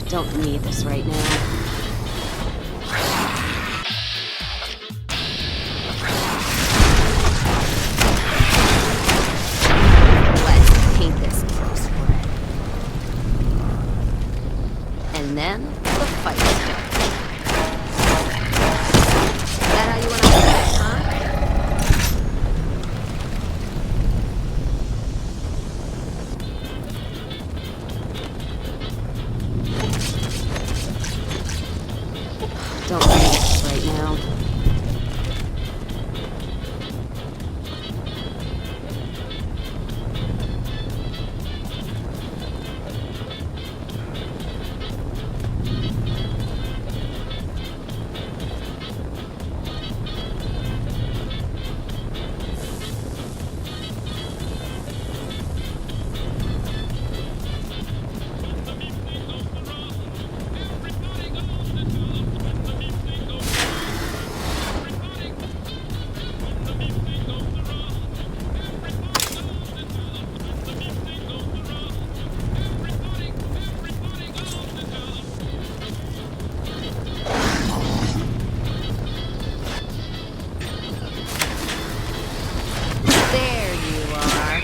Don't need this right now. Let's paint this gross red. And then the fight starts. Is that how you want to play it, huh? Don't need this right now. There you are.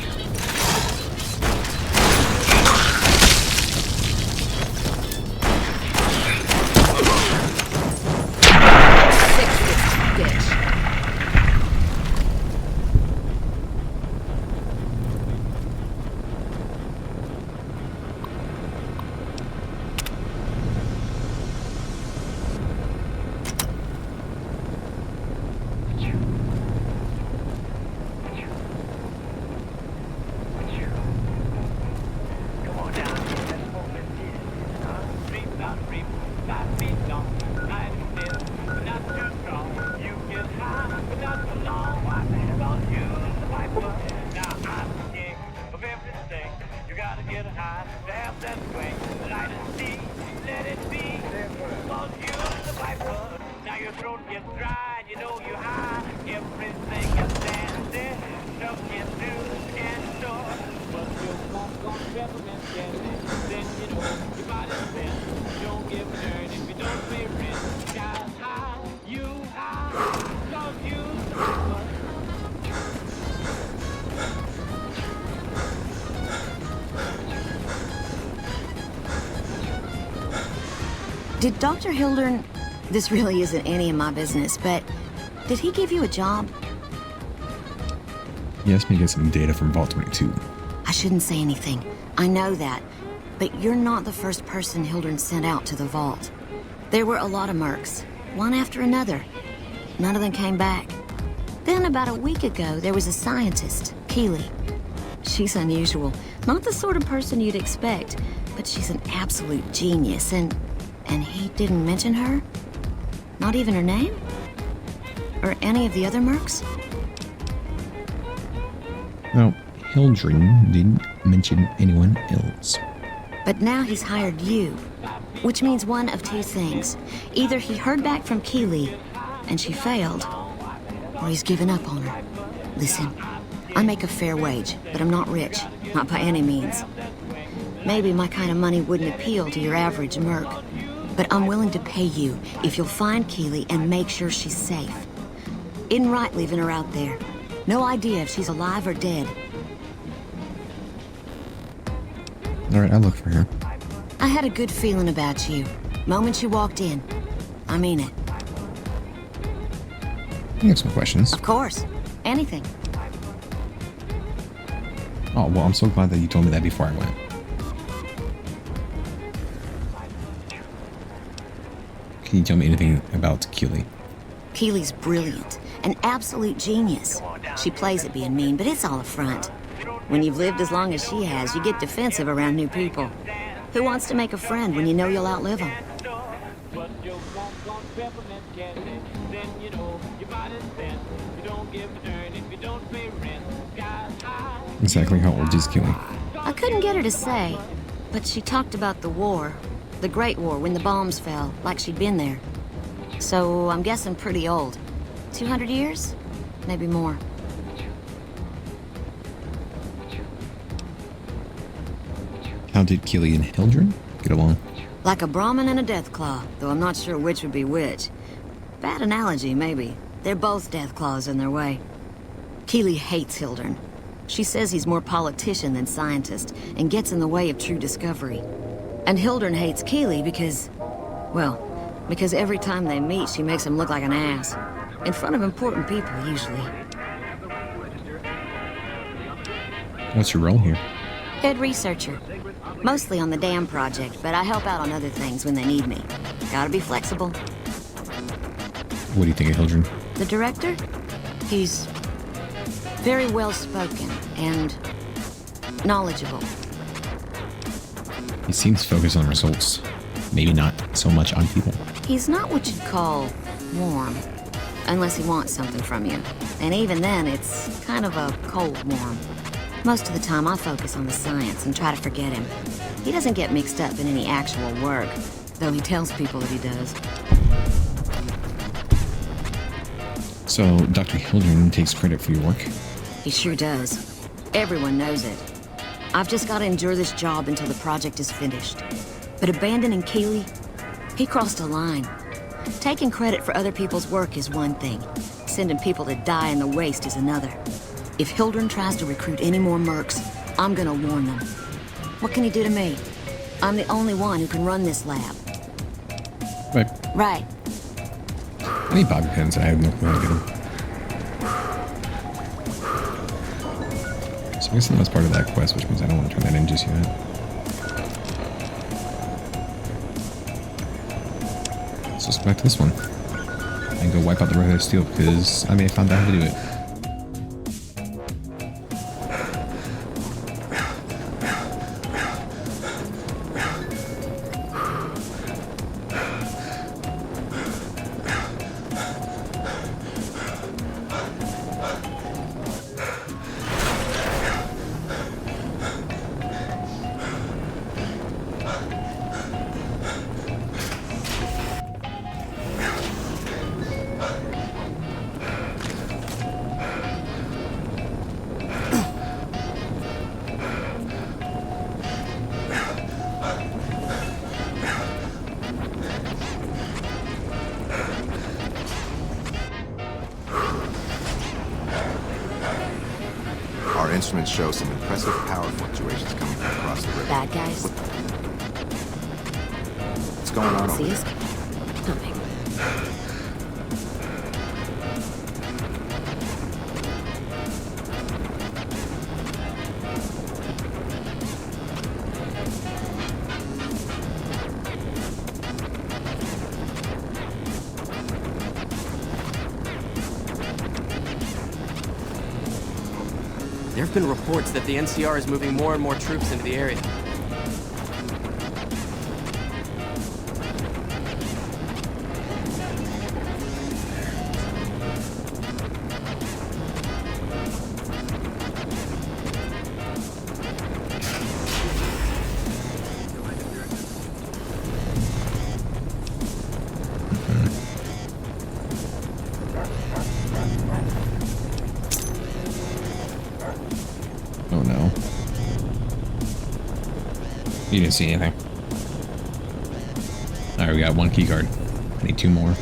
Fix this bitch. Did Dr. Hildern... This really isn't any of my business, but... Did he give you a job? He asked me to get some data from Vault 22. I shouldn't say anything. I know that. But you're not the first person Hildern sent out to the vault. There were a lot of mercs, one after another. None of them came back. Then about a week ago, there was a scientist, Keely. She's unusual. Not the sort of person you'd expect, but she's an absolute genius, and he didn't mention her? Not even her name? Or any of the other mercs? No, Hildren didn't mention anyone else. But now he's hired you, which means one of two things. Either he heard back from Keely, and she failed, or he's given up on her. Listen, I make a fair wage, but I'm not rich, not by any means. Maybe my kind of money wouldn't appeal to your average merc, but I'm willing to pay you if you'll find Keely and make sure she's safe. Isn't right leaving her out there. No idea if she's alive or dead. Alright, I'll look for her. I had a good feeling about you. Moment you walked in. I mean it. I have some questions. Of course. Anything. Oh, well, I'm so glad that you told me that before I went. Can you tell me anything about Keely? Keely's brilliant. An absolute genius. She plays at being mean, but it's all a front. When you've lived as long as she has, you get defensive around new people. Who wants to make a friend when you know you'll outlive them? Exactly how old is Keely? I couldn't get her to say, but she talked about the war. The Great War, when the bombs fell, like she'd been there. So I'm guessing pretty old. 200 years? Maybe more. How did Keely and Hildren get along? Like a Brahmin and a Deathclaw, though I'm not sure which would be which. Bad analogy, maybe. They're both Deathclaws in their way. Keeley hates Hildern. She says he's more politician than scientist, and gets in the way of true discovery. And Hildern hates Keeley because... well, because every time they meet, she makes him look like an ass. In front of important people, usually. What's your role here? Head researcher. Mostly on the dam project, but I help out on other things when they need me. Gotta be flexible. What do you think of Hildren? The director? He's very well-spoken and knowledgeable. He seems focused on results. Maybe not so much on people. He's not what you'd call warm, unless he wants something from you. And even then, it's kind of a cold warm. Most of the time, I focus on the science and try to forget him. He doesn't get mixed up in any actual work, though he tells people that he does. So, Dr. Hildren takes credit for your work? He sure does. Everyone knows it. I've just got to endure this job until the project is finished. But abandoning Keeley, he crossed a line. Taking credit for other people's work is one thing. Sending people to die in the waste is another. If Hildren tries to recruit any more mercs, I'm gonna warn them. What can he do to me? I'm the only one who can run this lab. Right. Right. I need bobby pins. I have no clue how to get them. So I guess that was part of that quest, which means I don't want to turn that in just yet. So let's go back to this one. And go wipe out the Red Steel, because I may have found out how to do it. Our instruments show some impressive power fluctuations coming from across the river. Bad guys. What's going on over See there? us? Nothing. There have been reports that the NCR is moving more and more troops into the area. Oh no. You didn't see anything. Alright, we got one key card. I need two more.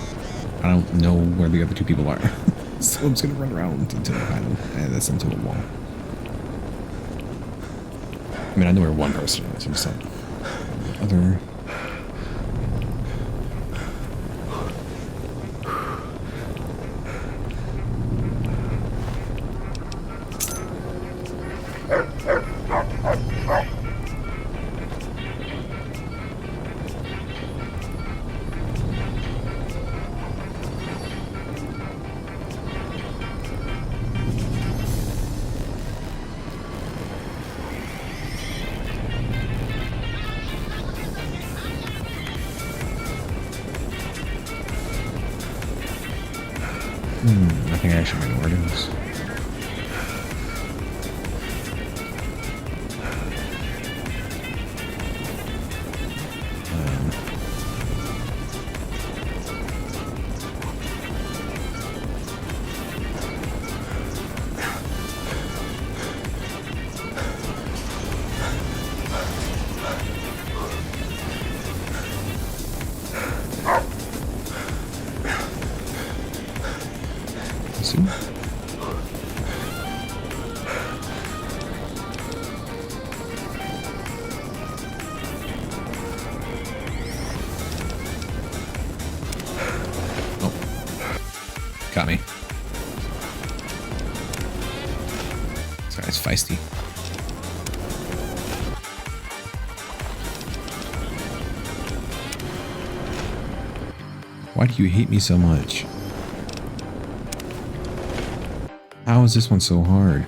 I don't know where the other two people are. So I'm just gonna run around until I find them. And that's into a wall. I mean, I know where one person is. I'm just like, other. I think I actually know where it is. got me. This guy's feisty. Why do you hate me so much? How is this one so hard?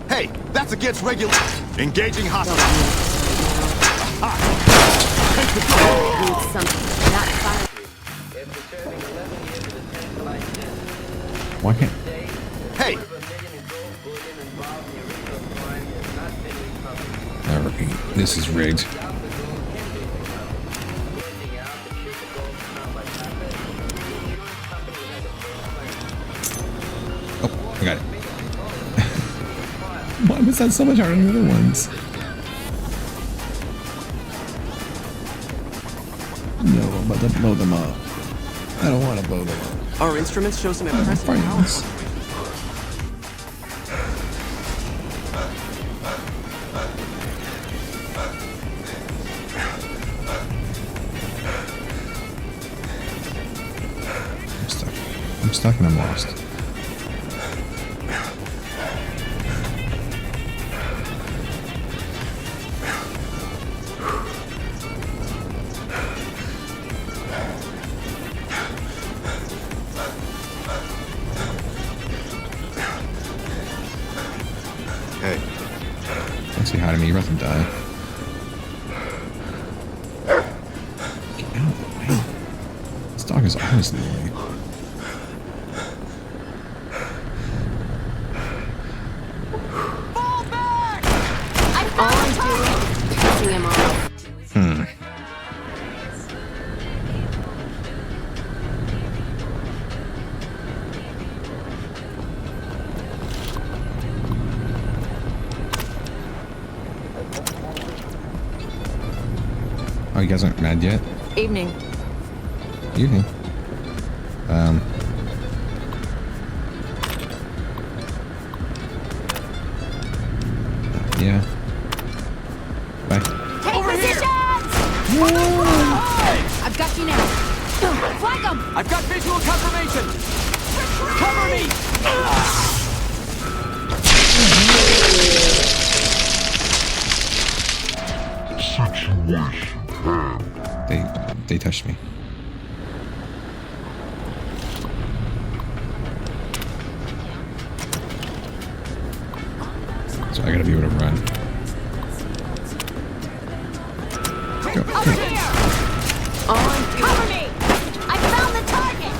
Hey, that's against regular. Engaging hostile. Need something. Not fire. Why can't... Hey, Alright, this is rigged. Oh, I got it. Why was that so much harder than the other ones? No, I'm about to blow them up. I don't want to blow them up. Our instruments show some impressive power. Friends. I'm stuck and I'm lost. hey, Don't say hi to me, you're about to die. Get out of the way. This dog is always in the way. All I'm doing is pissing him off. Oh, you guys aren't mad yet? Evening. Evening. Yeah. Bye. Take positions! I've got you now. Flank them! I've got visual confirmation! Cover me! They touched me. So I gotta be able to run. Go, go. Cover me! I found the target!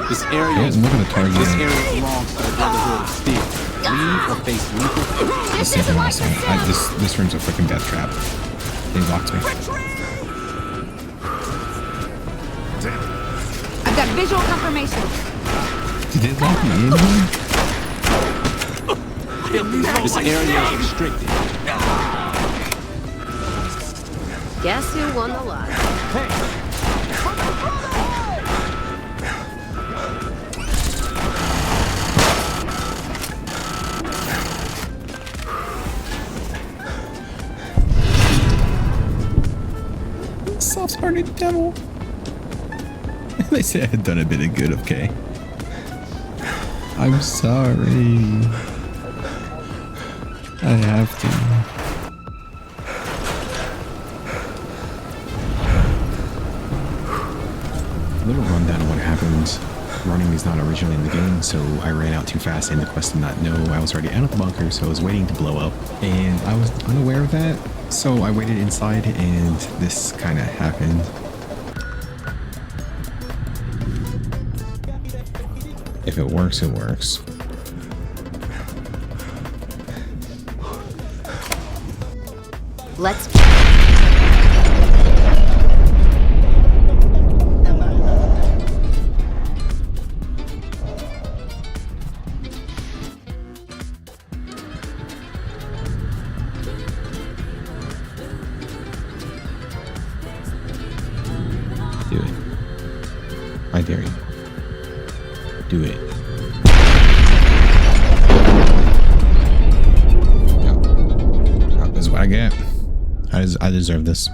This I area wasn't looking at the target. This area belongs to the Brotherhood of Steel. Leave or face lethal. This is awesome. This room's a freaking death trap. They locked me. I've got visual confirmation. Did they lock me in here? This area is restricted. Guess who won the lottery? Soft-hearted devil. They say I had done a bit of good, okay? I'm sorry. I have to. A little rundown of what happened. Running is not originally in the game, so I ran out too fast and the quest did not know I was already out of the bunker, so I was waiting to blow up. And I was unaware of that, so I waited inside and this kind of happened. If it works, it works. Let's Do it. I dare you. Do it. No. This is what I get. I deserve this.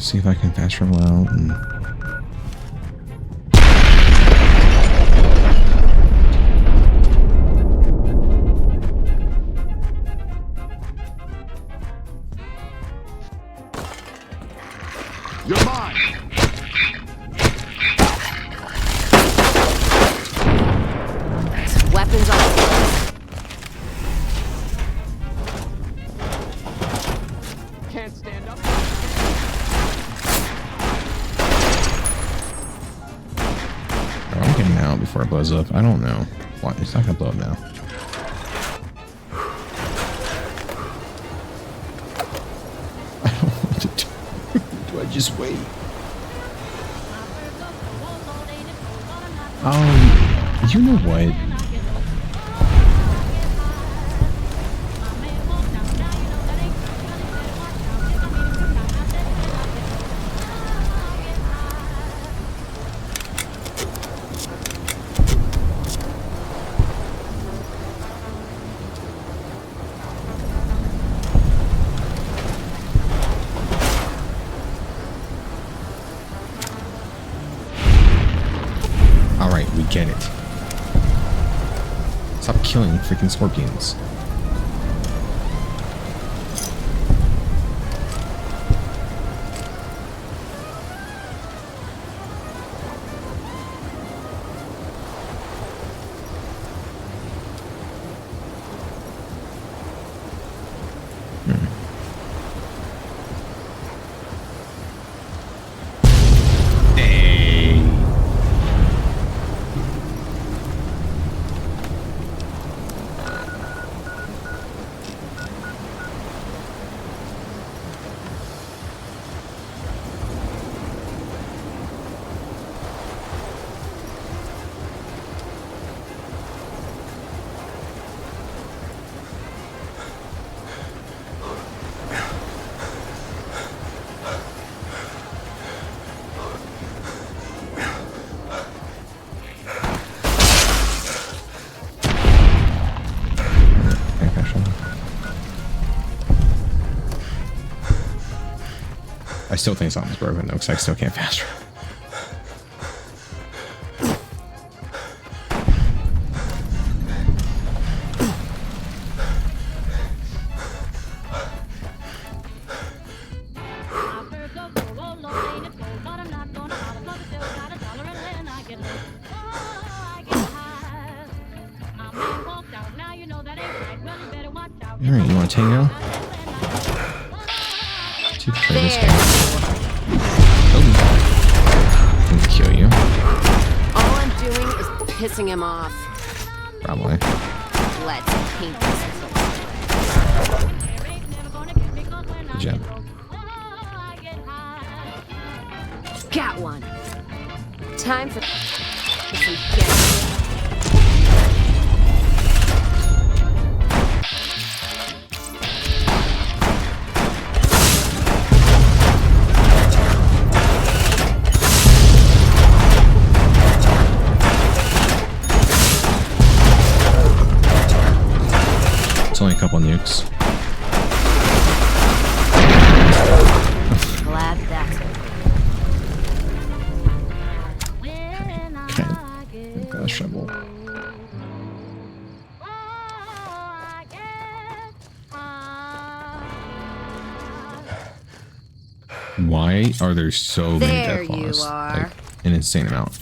See if I can fast travel out and... You're mine! Weapons on. Can't stand up. I'm getting out before it blows up. I don't know. Why? It's not gonna blow up now. I don't know what to do. Do I just wait? Oh, you know what? Alright, we get it. Stop killing freaking scorpions. I still think something's broken though, because I still can't fast travel. Alright, you want to tango? To play this game. Oh. I'm gonna kill you. All I'm doing is pissing him off. Probably. Let's paint this place. Good job. Got one. Time for some getting. It's only a couple nukes. Glad that's Okay. Gotta shovel. Why are there so many There death claws? you are. Like an insane amount.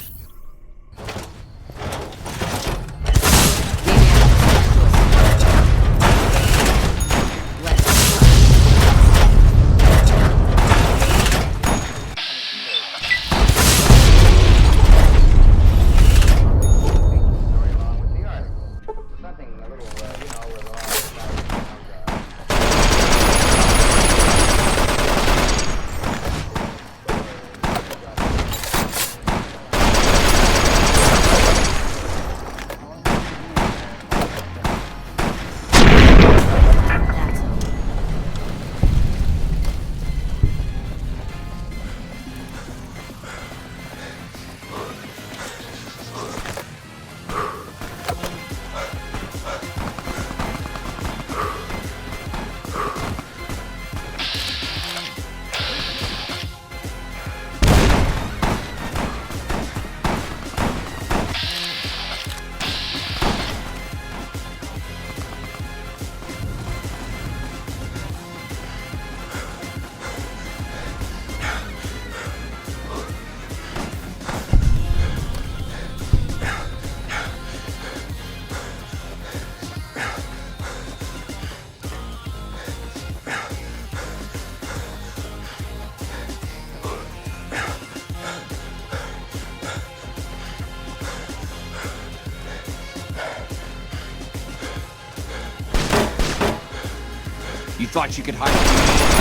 Thought you could hide from me.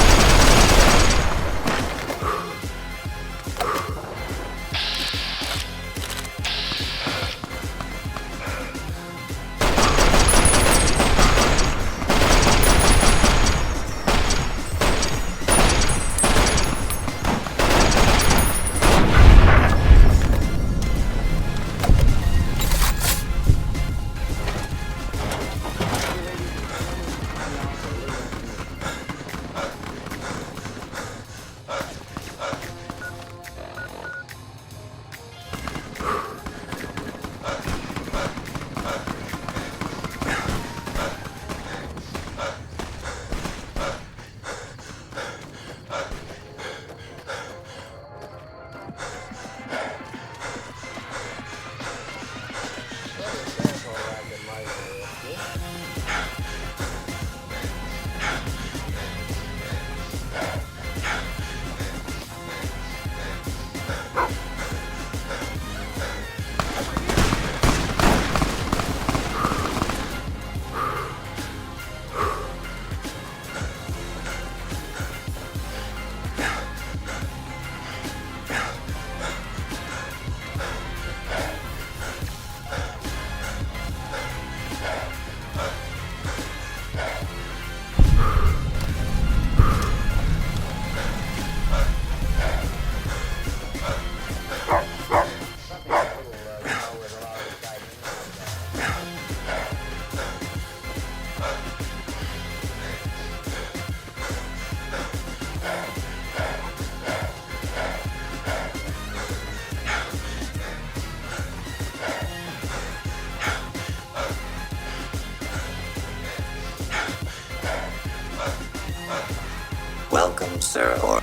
Welcome, Sir Or.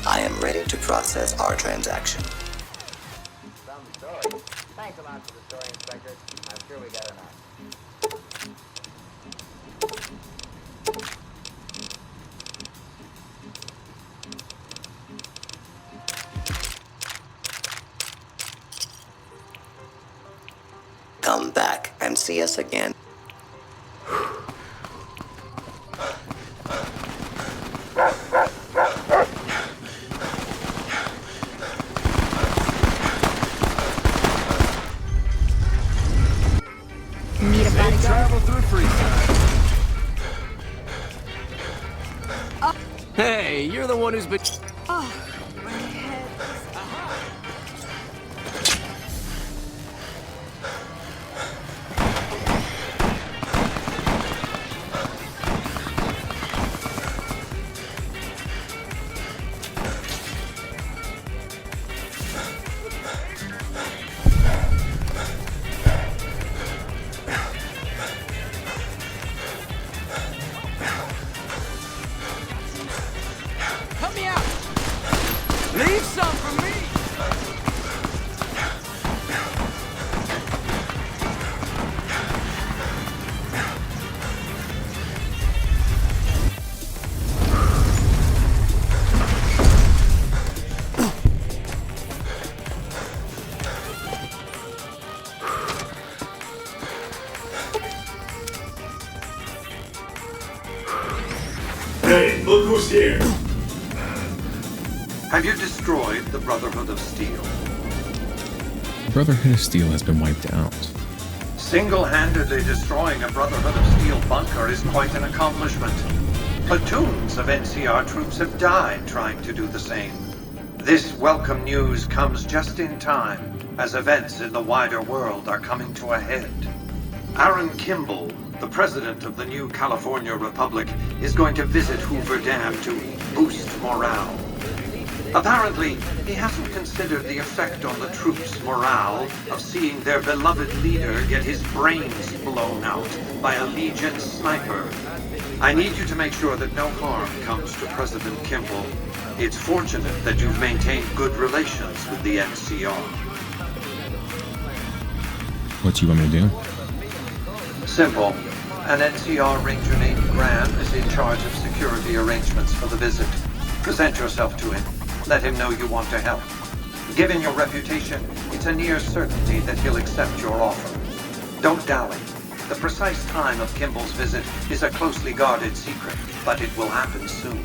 I am ready to process our transaction. Thanks a lot for the story, Inspector. I'm sure we got enough. Come back and see us again. Need a bodyguard? Travel through free time. Hey, you're the one who's been... Help me out! Leave some for me! Hey, look who's here! Have you destroyed the Brotherhood of Steel? Brotherhood of Steel has been wiped out. Single-handedly destroying a Brotherhood of Steel bunker is quite an accomplishment. Platoons of NCR troops have died trying to do the same. This welcome news comes just in time, as events in the wider world are coming to a head. Aaron Kimball, the president of the new California Republic, is going to visit Hoover Dam to boost morale. Apparently, he hasn't considered the effect on the troops' morale of seeing their beloved leader get his brains blown out by a Legion sniper. I need you to make sure that no harm comes to President Kimball. It's fortunate that you've maintained good relations with the NCR. What do you want me to do? Simple. An NCR Ranger named Graham is in charge of security arrangements for the visit. Present yourself to him. Let him know you want to help. Given your reputation, it's a near certainty that he'll accept your offer. Don't dally. The precise time of Kimball's visit is a closely guarded secret, but it will happen soon.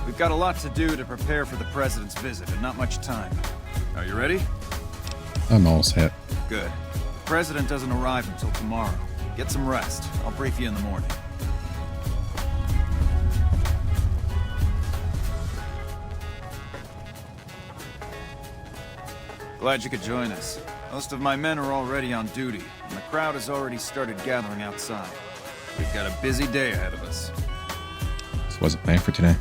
We've got a lot to do to prepare for the President's visit, and not much time. Are you ready? I'm all set. Good. The President doesn't arrive until tomorrow. Get some rest. I'll brief you in the morning. Glad you could join us. Most of my men are already on duty, and the crowd has already started gathering outside. We've got a busy day ahead of us. So what's the plan for today?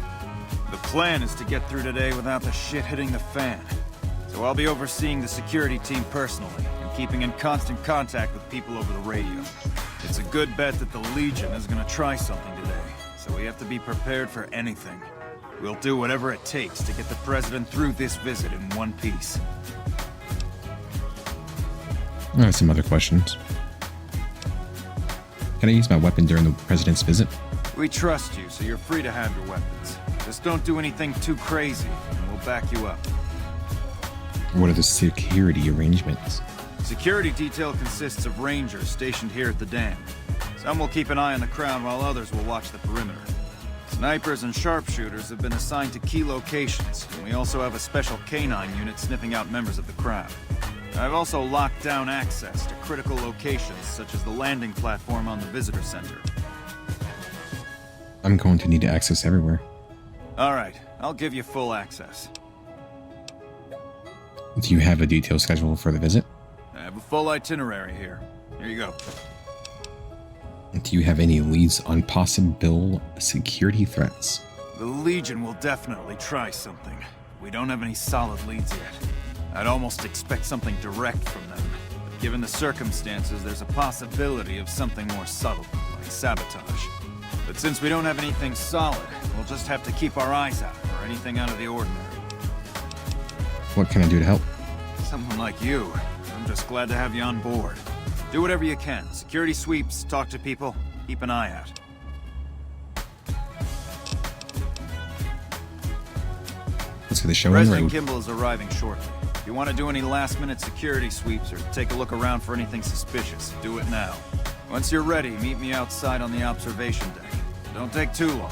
The plan is to get through today without the shit hitting the fan. So I'll be overseeing the security team personally, and keeping in constant contact with people over the radio. It's a good bet that the Legion is gonna try something today, so we have to be prepared for anything. We'll do whatever it takes to get the President through this visit in one piece. I have some other questions. Can I use my weapon during the President's visit? We trust you, so you're free to have your weapons. Just don't do anything too crazy, and we'll back you up. What are the security arrangements? Security detail consists of rangers stationed here at the dam. Some will keep an eye on the crowd while others will watch the perimeter. Snipers and sharpshooters have been assigned to key locations, and we also have a special canine unit sniffing out members of the crowd. I've also locked down access to critical locations, such as the landing platform on the visitor center. I'm going to need access everywhere. All right, I'll give you full access. Do you have a detailed schedule for the visit? I have a full itinerary here. Here you go. Do you have any leads on possible security threats? The Legion will definitely try something. We don't have any solid leads yet. I'd almost expect something direct from them. But given the circumstances, there's a possibility of something more subtle, like sabotage. But since we don't have anything solid, we'll just have to keep our eyes out for anything out of the ordinary. What can I do to help? Someone like you. I'm just glad to have you on board. Do whatever you can. Security sweeps, talk to people, keep an eye out. Let's get the show on President road. Kimball is arriving shortly. If you want to do any last-minute security sweeps or take a look around for anything suspicious, do it now. Once you're ready, meet me outside on the observation deck. Don't take too long.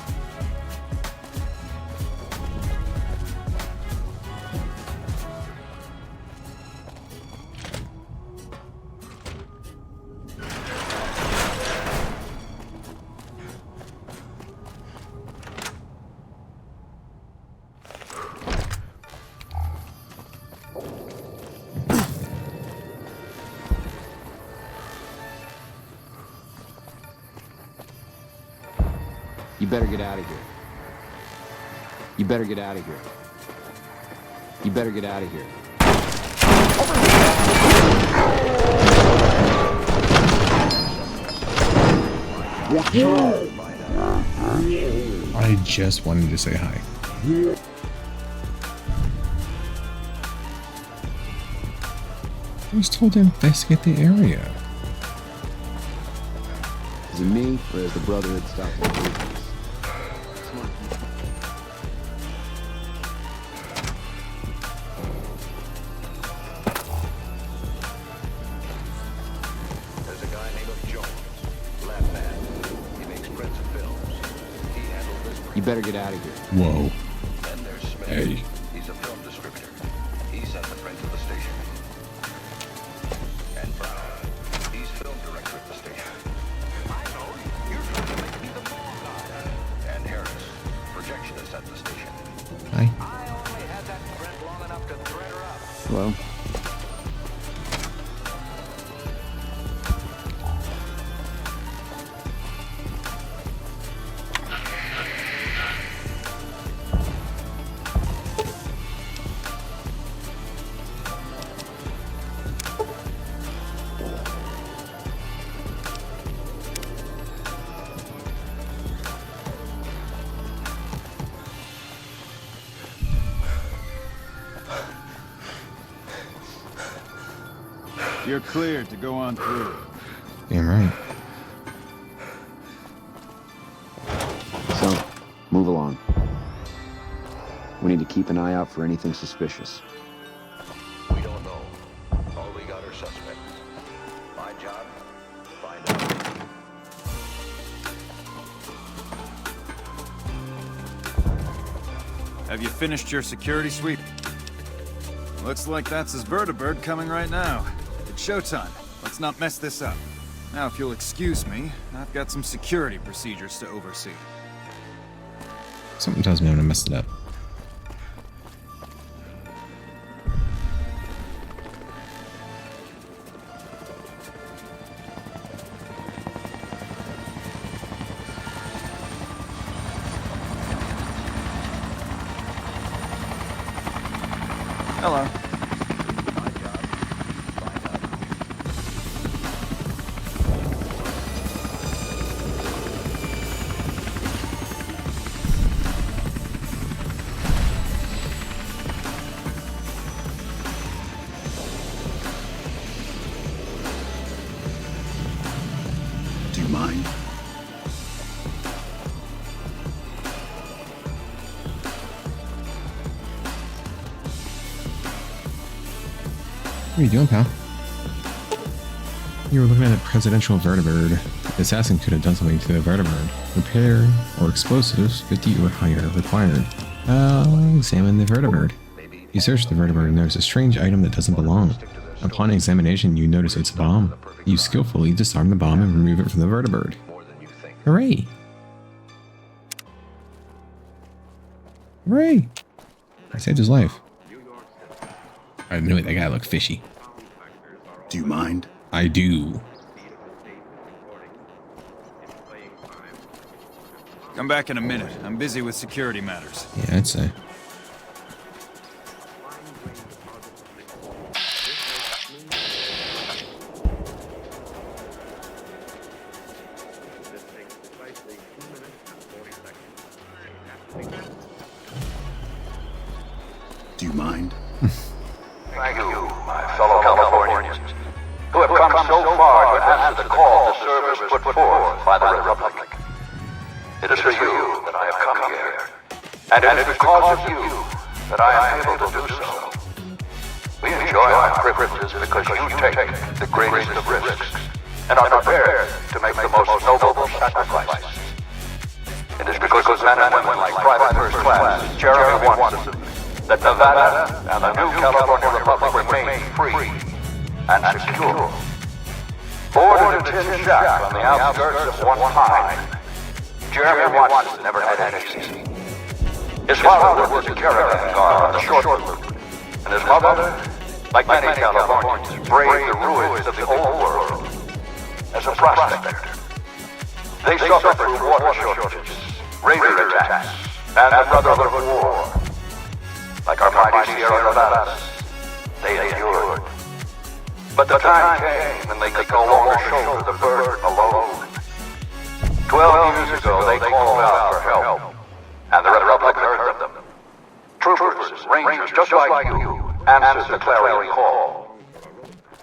You better get out of here. You better get out of here. You better get out of here. I just wanted to say hi. I was told to investigate the area. Is it me, or has the Brotherhood stopped their business? There's a guy named Jones. Lab man. He makes prints of films. He handles this. You better get out of here. Whoa. Then there's Smith. Hey. He's a film distributor. He sent the print to the station. Hello? You're cleared to go on through. Damn right. So, move along. We need to keep an eye out for anything suspicious. We don't know. All we got are suspects. My job? Find out. Have you finished your security sweep? Looks like that's his vertibird coming right now. It's showtime. Let's not mess this up. Now, if you'll excuse me, I've got some security procedures to oversee. Something tells me I'm gonna mess it up. Hello. Do you mind? What are you doing, pal? You were looking at a presidential vertibird. The assassin could have done something to the vertibird. Repair or explosives 50 or higher required. Examine the vertibird. You search the vertibird and notice a strange item that doesn't belong. Upon examination, you notice it's a bomb. You skillfully disarm the bomb and remove it from the vertibird. Hooray! Hooray! I saved his life. I knew it, that guy looked fishy. Do you mind? I do. Come back in a minute. I'm busy with security matters. Yeah, I'd say. Do you mind? Thank you, my fellow Californians, who have come so far to answer the call to service put forth by the Republic. It is for you that I have come here, and it is because of you that I am able to do so. We enjoy our privileges because you take the greatest of risks and are prepared to make the most noble sacrifices. It is because of men and women like Private First Class Jeremy Watson that Nevada and the new California Republic remain free and secure. Born in a tin shack on the outskirts of one pine, Jeremy Watson never had any easy. His father was a caravan guard on the short route, and his mother, like many Californians, braved the ruins of the old world as a prospector. They suffered through water shortages, raider attacks, and the brotherhood of war. Like our mighty Sierra Nevadas, they endured. But the time came when they could no longer shoulder the burden alone. 12 years ago, they called out for help, and the Republic heard them. Troopers, rangers, just like you, answered the clarion call.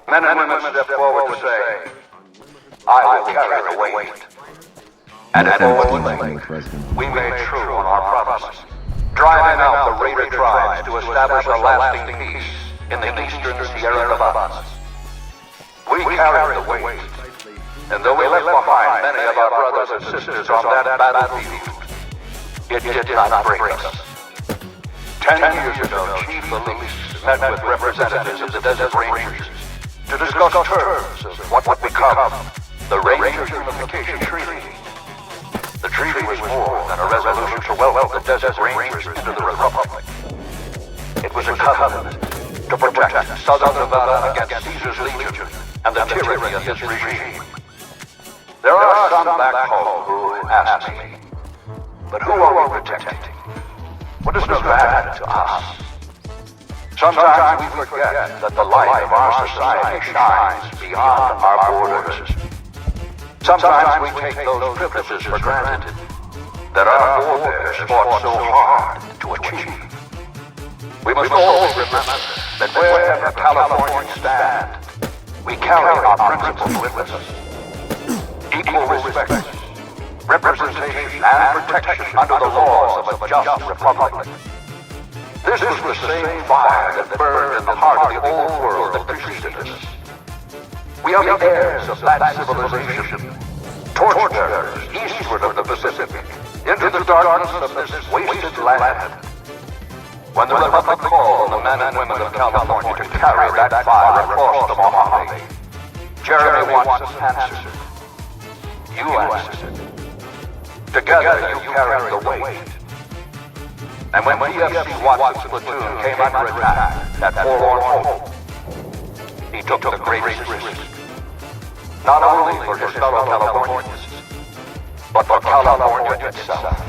Men and women stepped forward to say, I will carry the weight. And at Fort Lake, we made true on our promise, driving out the raider tribes to establish a lasting peace in the eastern Sierra Nevadas. We carried the weight, and though we left behind many of our brothers and sisters on that battlefield, it did not break us. 10 years ago, Chief Elise met with representatives of the Desert Rangers to discuss terms of what would become the Ranger Unification Treaty. The treaty was more than a resolution to welcome the Desert Rangers into the Republic. It was a covenant to protect protect Southern Nevada against Caesar's Legion and the tyranny of his regime. There are some back home who ask me, but who are we protecting? What is Nevada to us? Sometimes we forget that the light of our society shines beyond our borders. Sometimes we take those privileges for granted that our forebears fought so hard to achieve. We must always remember that wherever Californians stand, we carry our principles with us. Equal respect, representation, and protection under the laws of a just republic. This is the same fire that burned in the heart of the old world that preceded us. We are the heirs of that civilization, torchbearers eastward of the Pacific, into the darkness of this wasted land. When the Republic called on the men and women of California to carry that fire across the Mojave, Jeremy Watson answered. You answered. Together you carried the weight. And when PFC Watson's platoon came under attack at Forlorn Hope, he took the greatest risk. Not only for his fellow Californians, but for California itself.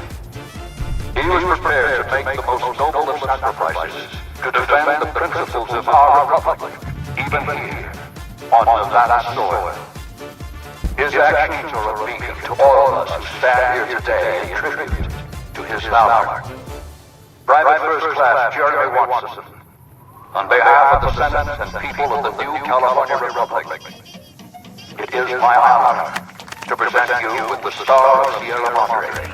He was prepared to make the most noble of sacrifices to defend the principles of our republic, even here, on Nevada soil. His actions are a beacon to all of us who stand here today in tribute to his valor. Private First Class Jeremy Watson, on behalf of the Senate and people of the new California Republic, it is my honor to present you with the Star of Sierra Madre.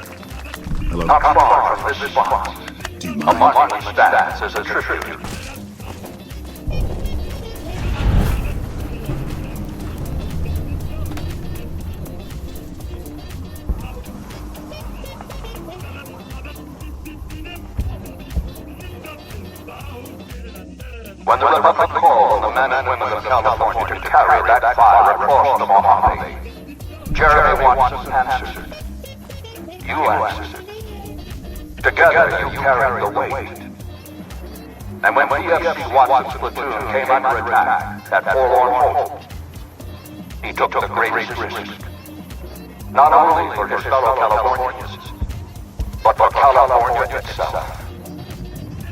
Hello. Not far from this spot, Do you a mind? monument stands as a tribute. When the Republic called on the men and women of California to carry that fire across the Mojave, Jeremy Watson answered. You answered. Together you carried the weight. And when PFC Watson's platoon came under attack at Forlorn Hope, he took the greatest risk. Not only for his fellow Californians, but for California itself.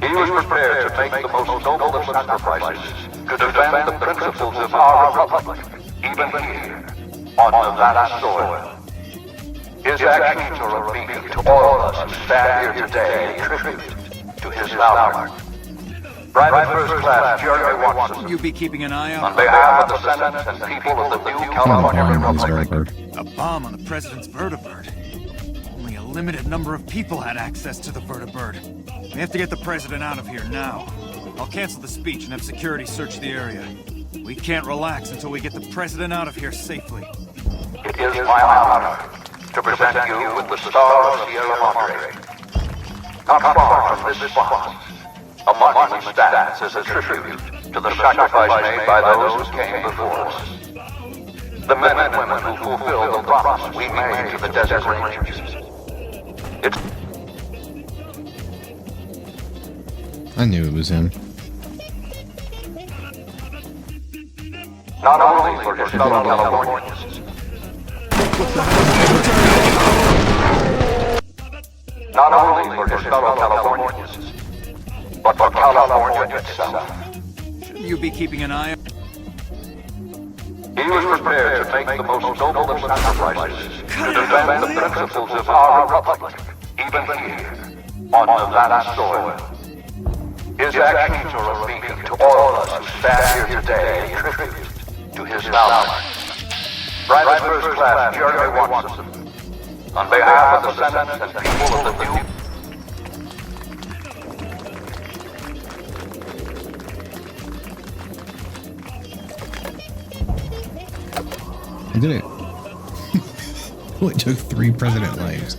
He was prepared to make the most noble of sacrifices to defend the principles of our republic, even here, on Nevada soil. His actions are a beacon to all of us who stand here today in tribute to his valor. Private First Class Jeremy Watson, You be keeping an eye out? on behalf of the Senate and people of the new California Republic. A bomb on the president's vertibird. Only a limited number of people had access to the vertibird. We have to get the president out of here now. I'll cancel the speech and have security search the area. We can't relax until we get the president out of here safely. It is my honor to present you with the Star of Sierra Madre. Not far from this spot, a monument stands as a tribute to the sacrifice made by those who came before us. The men and women who fulfilled the promise we made to the Desert Rangers. It's I knew it was him. not only for his fellow Californians, not only for his fellow Californians, but for California itself. Shouldn't you be keeping an eye out? He was prepared to make the most noble of sacrifices to defend the principles of our republic, even here, on Nevada soil. His actions are a beacon to all of us who stand here today in tribute to his valor. Private First Class Jeremy Watson, on behalf of the Senate and people of the new... I did it. Well, it took 3 president lives.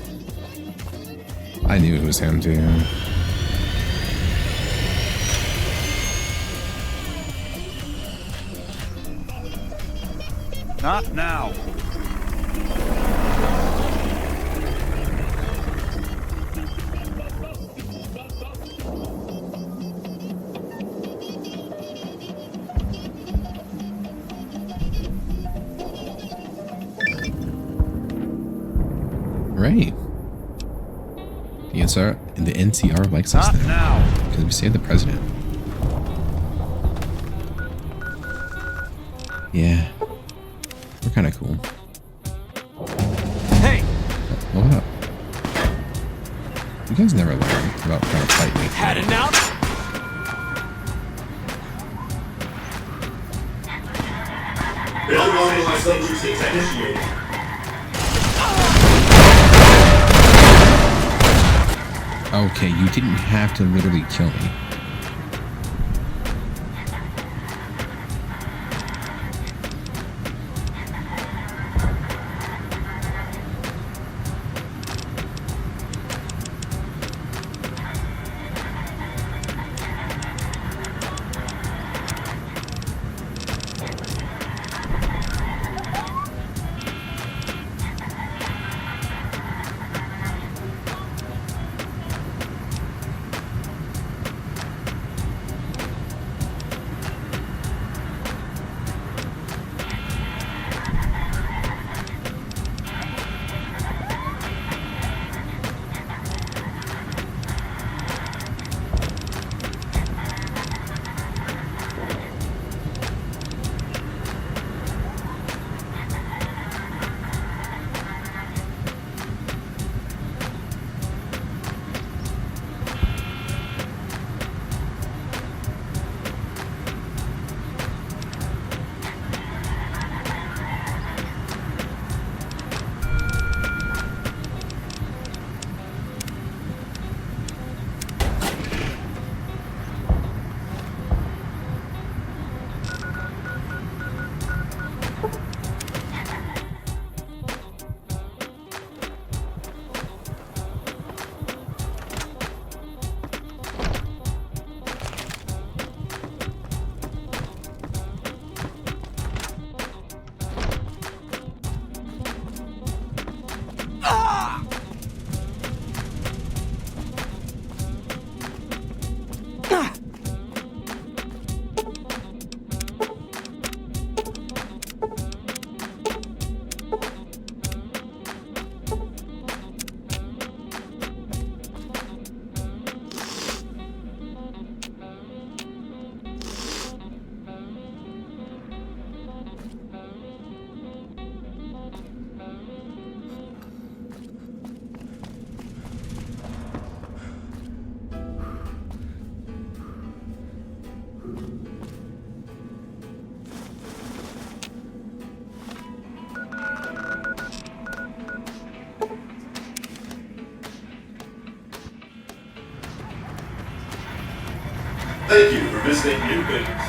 I knew it was him too. Not now. Hooray! The NCR likes us now because we saved the president. Yeah, we're kind of cool. Hey! Hold up. You guys never learn about trying to fight me. Had enough? Okay, you didn't have to literally kill me. Thank you for visiting New Vegas.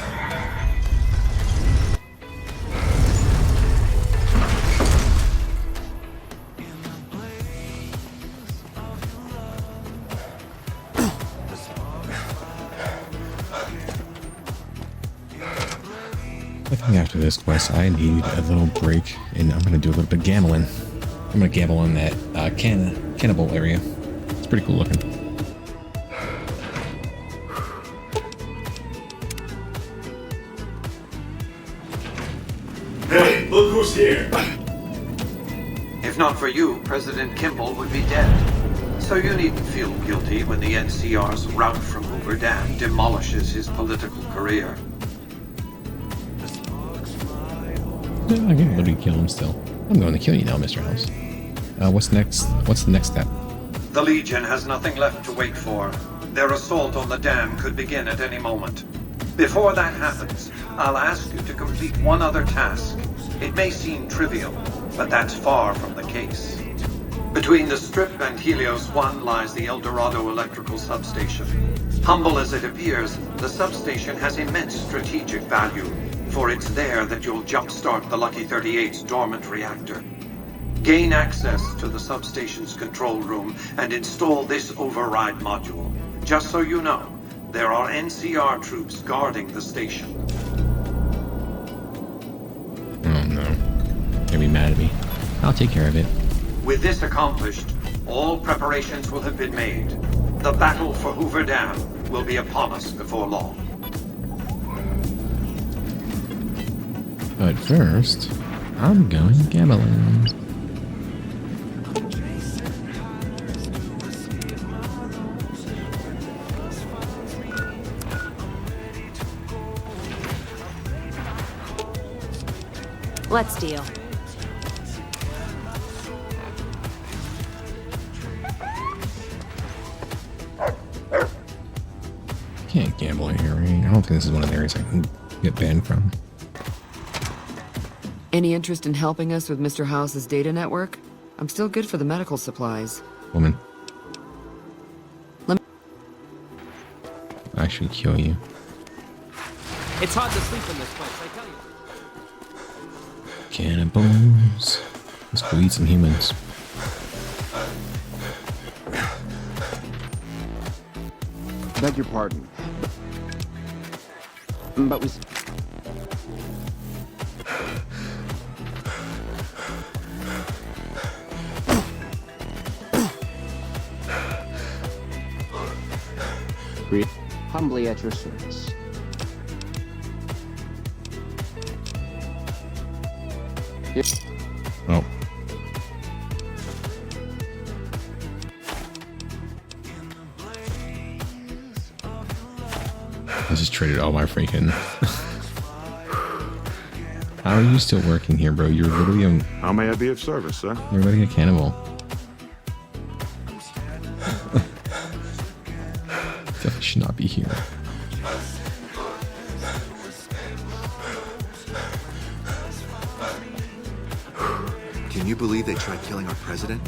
I think after this quest, I need a little break, and I'm gonna do a little bit of gambling. I'm gonna gamble in that cannibal area. It's pretty cool looking. Hey, look who's here! If not for you, President Kimball would be dead. So you needn't feel guilty when the NCR's route from Hoover Dam demolishes his political career. I can literally kill him still. I'm going to kill you now, Mr. House. What's next? What's the next step? The Legion has nothing left to wait for. Their assault on the dam could begin at any moment. Before that happens, I'll ask you to complete one other task. It may seem trivial, but that's far from the case. Between the Strip and Helios 1 lies the El Dorado electrical substation. Humble as it appears, the substation has immense strategic value, for it's there that you'll jumpstart the Lucky 38's dormant reactor. Gain access to the substation's control room and install this override module. Just so you know, there are NCR troops guarding the station. Oh no. They'll be mad at me. I'll take care of it. With this accomplished, all preparations will have been made. The battle for Hoover Dam will be upon us before long. But first, I'm going gambling. Let's deal. Can't gamble here, right? I don't think this is one of the areas I can get banned from. Any interest in helping us with Mr. House's data network? I'm still good for the medical supplies. Woman. Let me I'll actually kill you. It's hard to sleep in this place, I tell you. Cannibals. Let's go eat some humans. Beg your pardon. But we... Humbly at your service. Oh. I just traded all my freaking... How are you still working here, bro? You're literally a... How may I be of service, sir? You're literally a cannibal. Definitely should not be here. Can you believe they tried killing our president?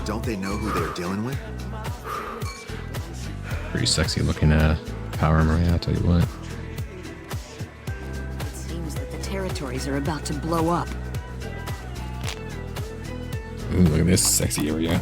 Don't they know who they're dealing with? Pretty sexy looking power armor, yeah, I'll tell you what. It seems that the territories are about to blow up. Ooh, look at this sexy area.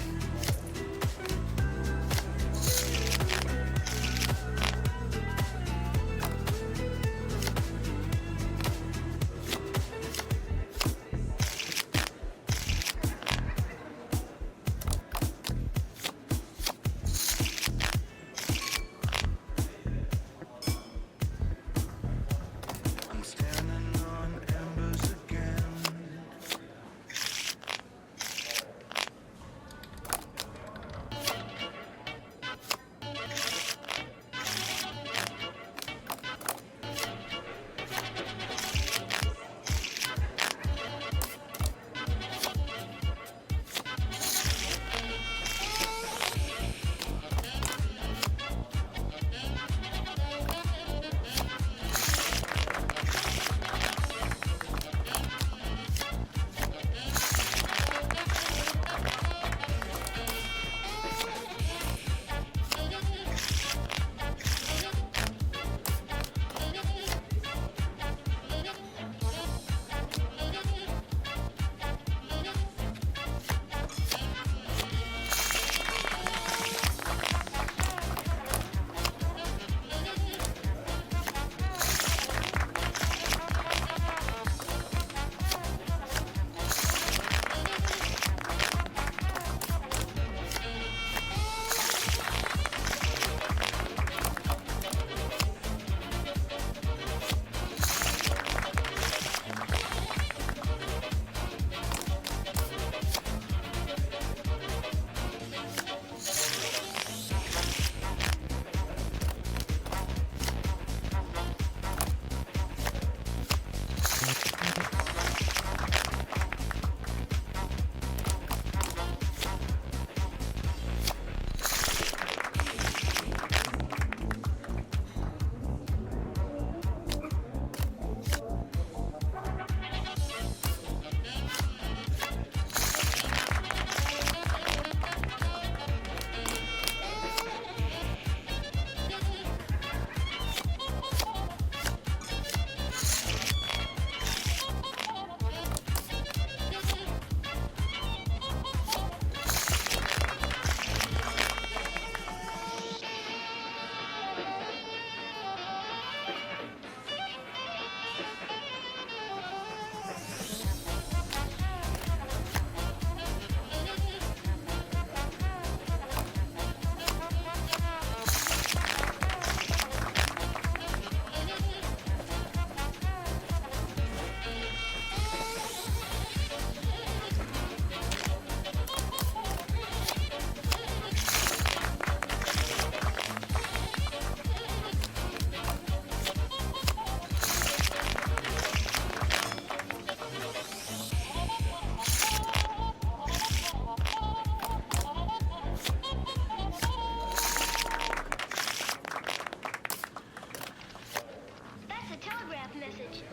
telegraph message?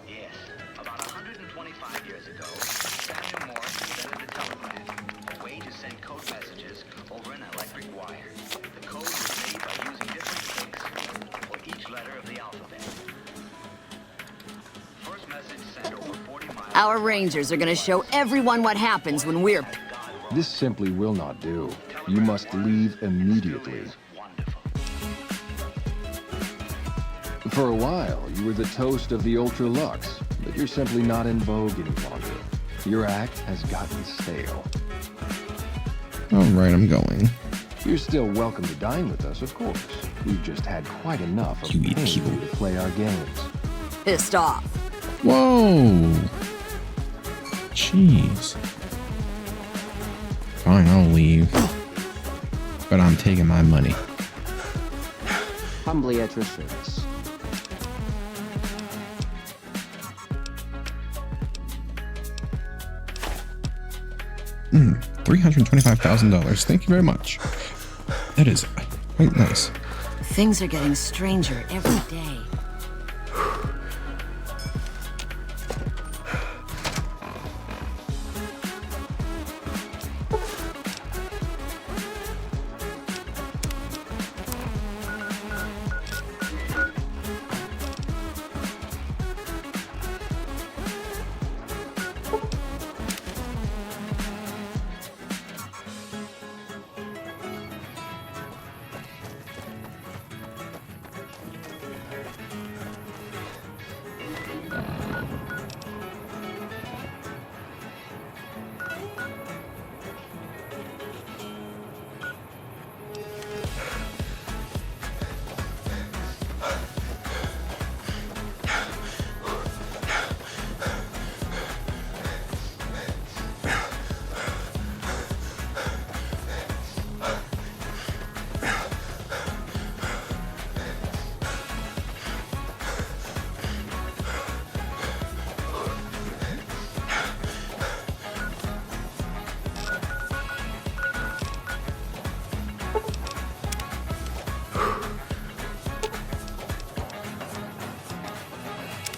Yes. About 125 years ago, Samuel Morse invented the telegraph, a way to send code messages over an electric wire. The code was made by using different clicks for each letter of the alphabet. First message sent over 40 miles. Our Rangers are gonna show everyone what happens when we're... This simply will not do. You must leave immediately. For a while, you were the toast of the Ultra Lux, but you're simply not in vogue any longer. Your act has gotten stale. Alright, I'm going. You're still welcome to dine with us, of course. We've just had quite enough of paying you to play our games. Pissed off. Whoa! Jeez. Fine, I'll leave. But I'm taking my money. Humbly at your service. $325,000. Thank you very much. That is quite nice. Things are getting stranger every day.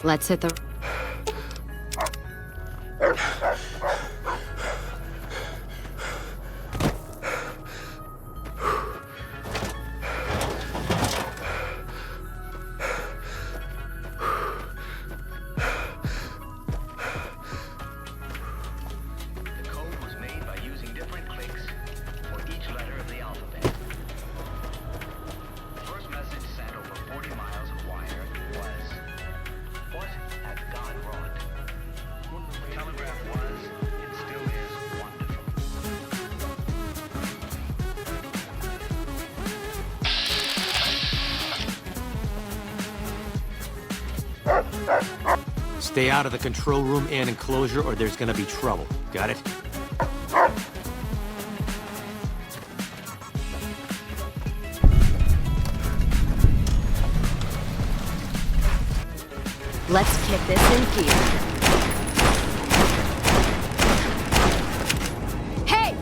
Let's hit the... Stay out of the control room and enclosure or there's gonna be trouble. Got it? Let's kick this in gear. Hey!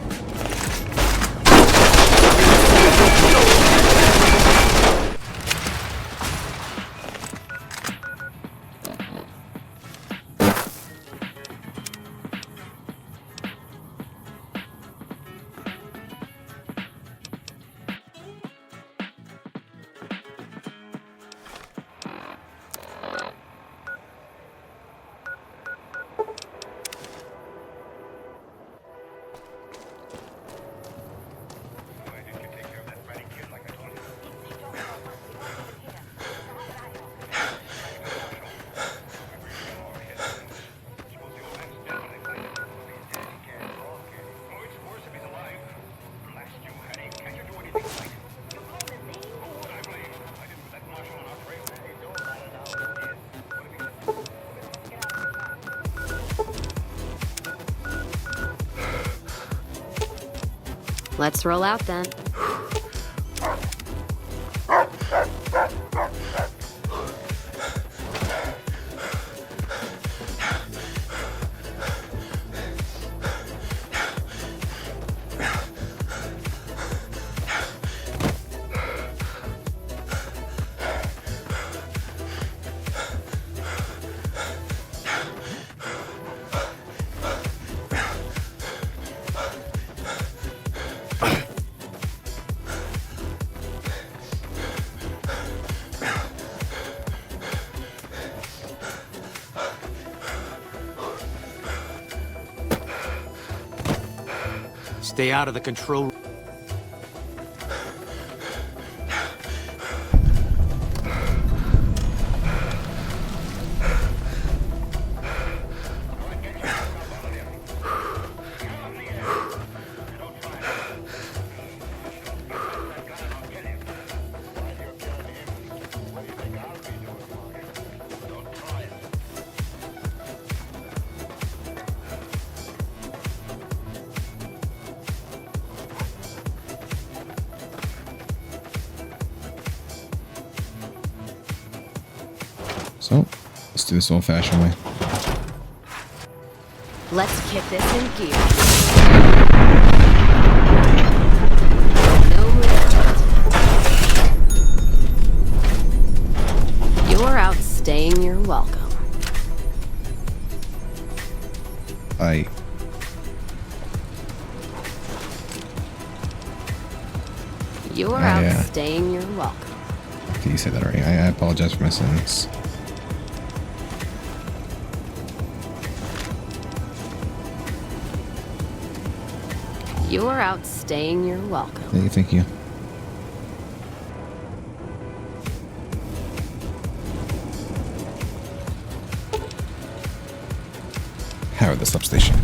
Let's roll out then. Stay out of the control room. So, let's do this old-fashioned way. Let's kick this in gear. No You're outstaying your welcome. You're outstaying your welcome. Okay, you said that already. I apologize for my sentence. You're outstaying your welcome. Thank you. Power the substation.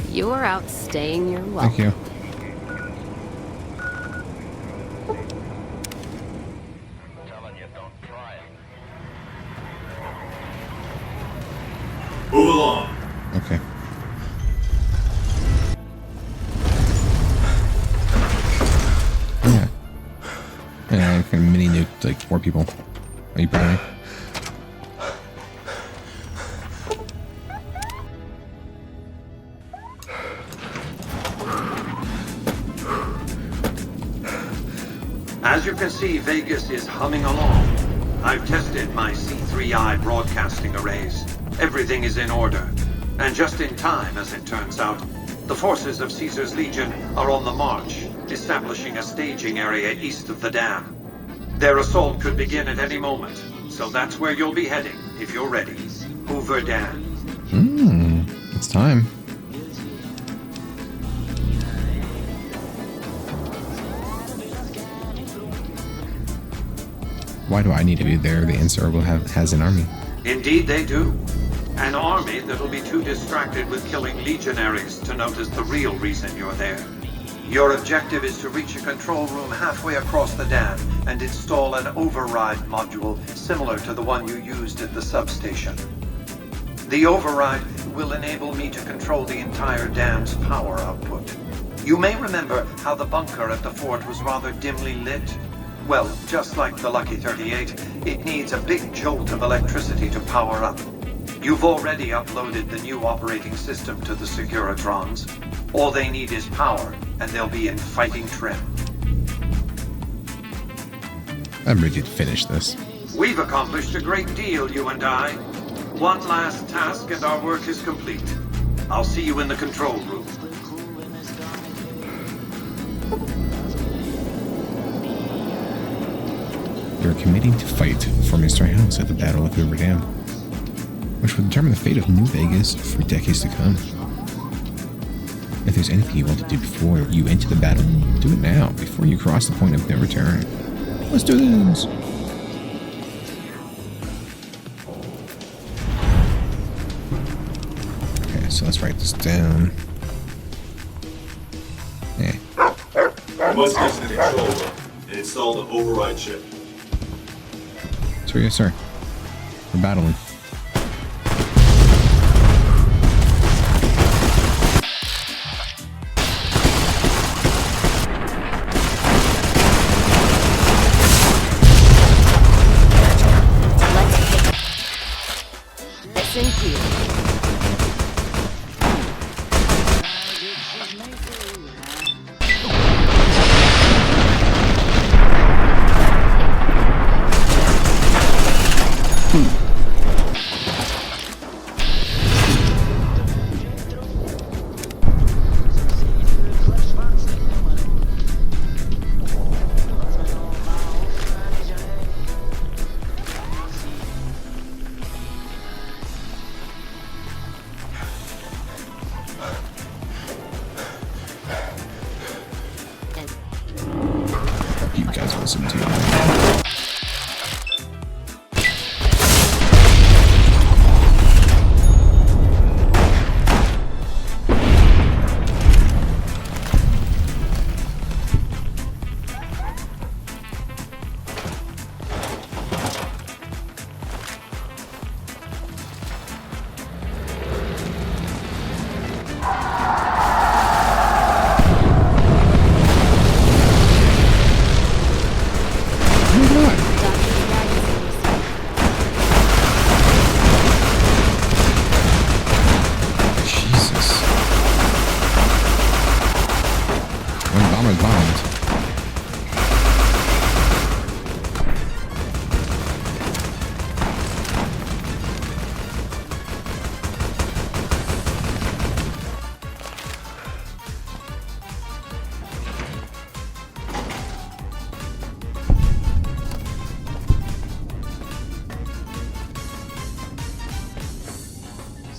You're outstaying your welcome. Thank you. Move along. Okay. Yeah. Yeah, I can mini nuke like 4 people. Are you proud of me? As you can see, Vegas is humming along. I've tested my C3I broadcasting arrays. Everything is in order. And just in time, as it turns out, the forces of Caesar's Legion are on the march, establishing a staging area east of the dam. Their assault could begin at any moment, so that's where you'll be heading, if you're ready. Hoover Dam. It's time. Why do I need to be there? The NCR has an army. Indeed they do. An army that'll be too distracted with killing legionaries to notice the real reason you're there. Your objective is to reach a control room halfway across the dam and install an override module similar to the one you used at the substation. The override will enable me to control the entire dam's power output. You may remember how the bunker at the fort was rather dimly lit. Well, just like the Lucky 38, it needs a big jolt of electricity to power up. You've already uploaded the new operating system to the Securitrons. All they need is power, and they'll be in fighting trim. I'm ready to finish this. We've accomplished a great deal, you and I. One last task and our work is complete. I'll see you in the control room. You're committing to fight for Mr. House at the Battle of Hoover Dam, which will determine the fate of New Vegas for decades to come. If there's anything you want to do before you enter the battle, do it now, before you cross the point of no return. Let's do this! Okay, so let's write this down. Yeah. You must get to the control room and install the override chip. Sorry, yes, sir. We're battling.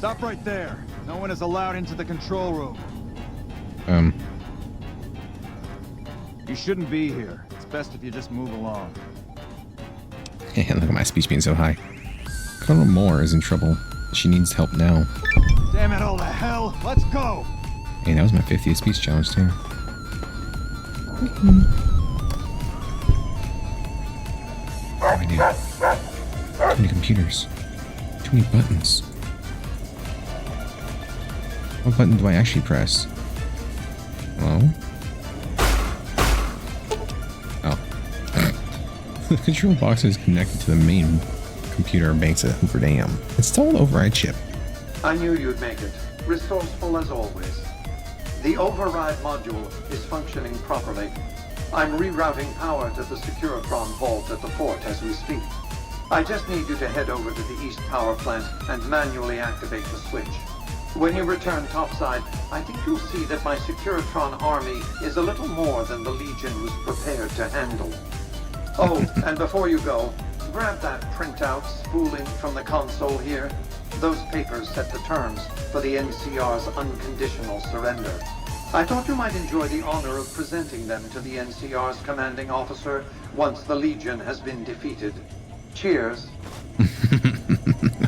Stop right there. No one is allowed into the control room. You shouldn't be here. It's best if you just move along. Hey, look at my speech being so high. Colonel Moore is in trouble. She needs help now. Damn it all to hell! Let's go! Hey, that was my 50th speech challenge too. What do I do? Too many computers. Too many buttons. What button do I actually press? Hello? Oh. The control box is connected to the main computer banks at Hoover Dam. Install the override chip. I knew you'd make it. Resourceful as always. The override module is functioning properly. I'm rerouting power to the Securitron vault at the fort as we speak. I just need you to head over to the east power plant and manually activate the switch. When you return topside, I think you'll see that my Securitron army is a little more than the Legion was prepared to handle. Oh, and before you go, grab that printout spooling from the console here. Those papers set the terms for the NCR's unconditional surrender. I thought you might enjoy the honor of presenting them to the NCR's commanding officer once the Legion has been defeated. Cheers.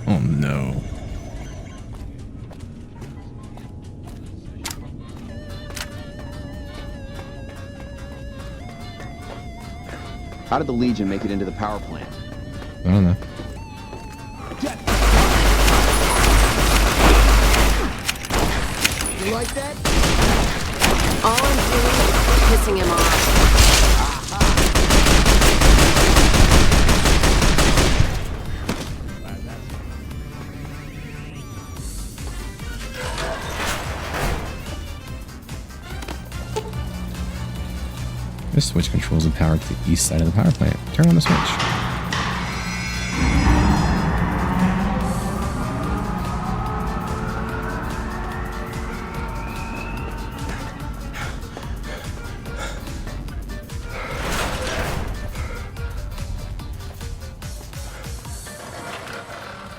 Oh no. How did the Legion make it into the power plant? I don't know. You like that? All I'm doing is pissing him off. This switch controls the power to the east side of the power plant. Turn on the switch.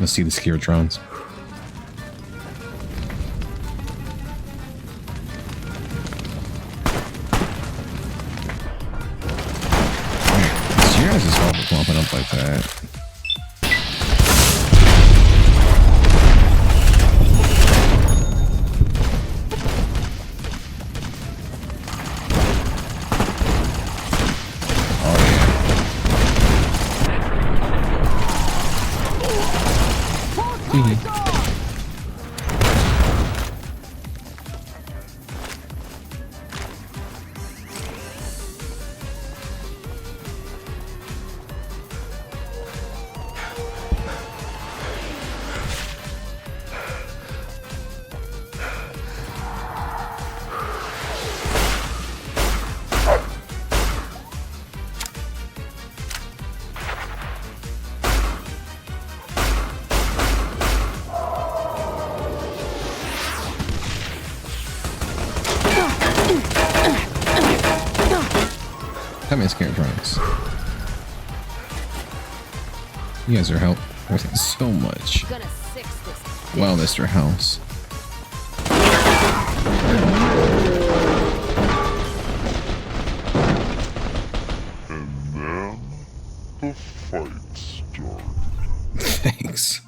Let's see the Securitrons. You guys is all clumping up like that. That man's Securitrons. You guys are help with so much. Wow, Mr. House. And then the fight started. Thanks.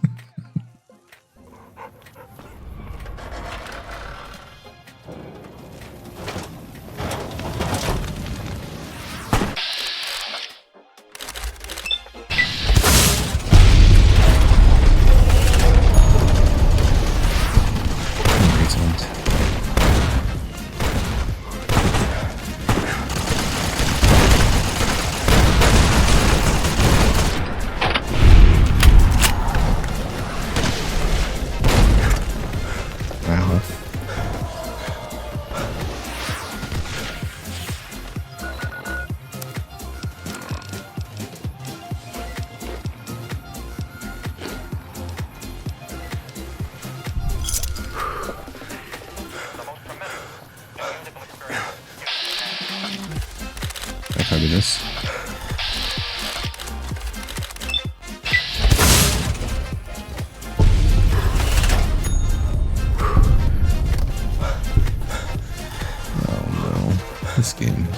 Copy this.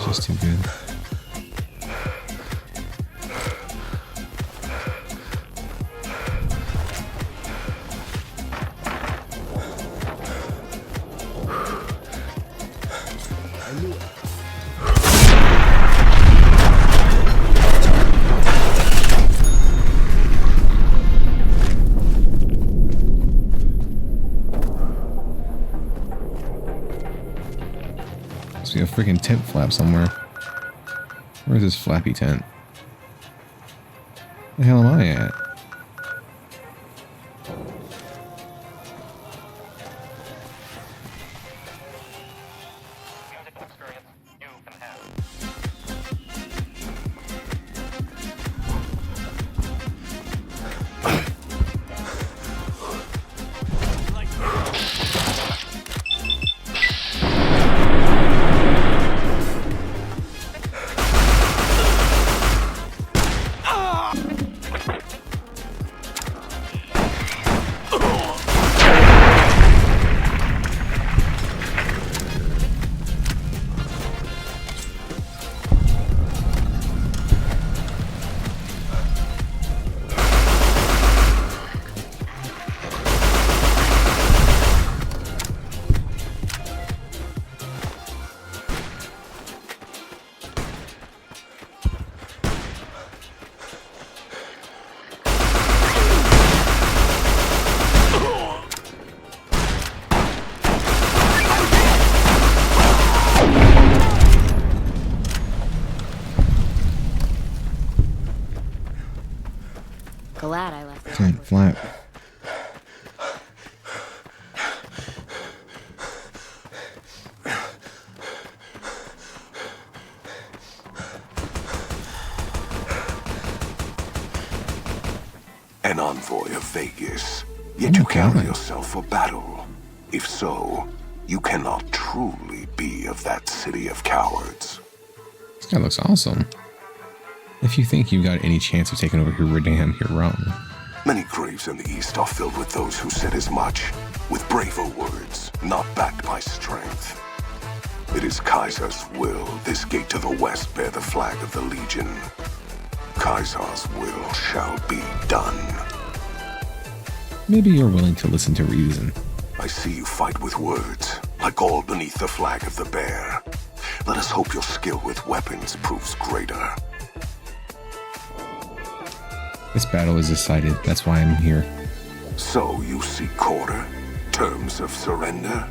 just too good. See a freaking tent flap somewhere. Where's this flappy tent? The hell am I at? Glad I left the Tent flap. An envoy of Vegas, yet you carry yourself for battle. If so, you cannot truly be of that city of cowards. This guy looks awesome. If you think you've got any chance of taking over Hoover Dam, you're wrong. Many graves in the East are filled with those who said as much, with braver words, not backed by strength. It is Kaiser's will this gate to the west bear the flag of the Legion. Kaiser's will shall be done. Maybe you're willing to listen to reason. I see you fight with words, like all beneath the flag of the bear. Let us hope your skill with weapons proves greater. This battle is decided. That's why I'm here. So you seek quarter? Terms of surrender?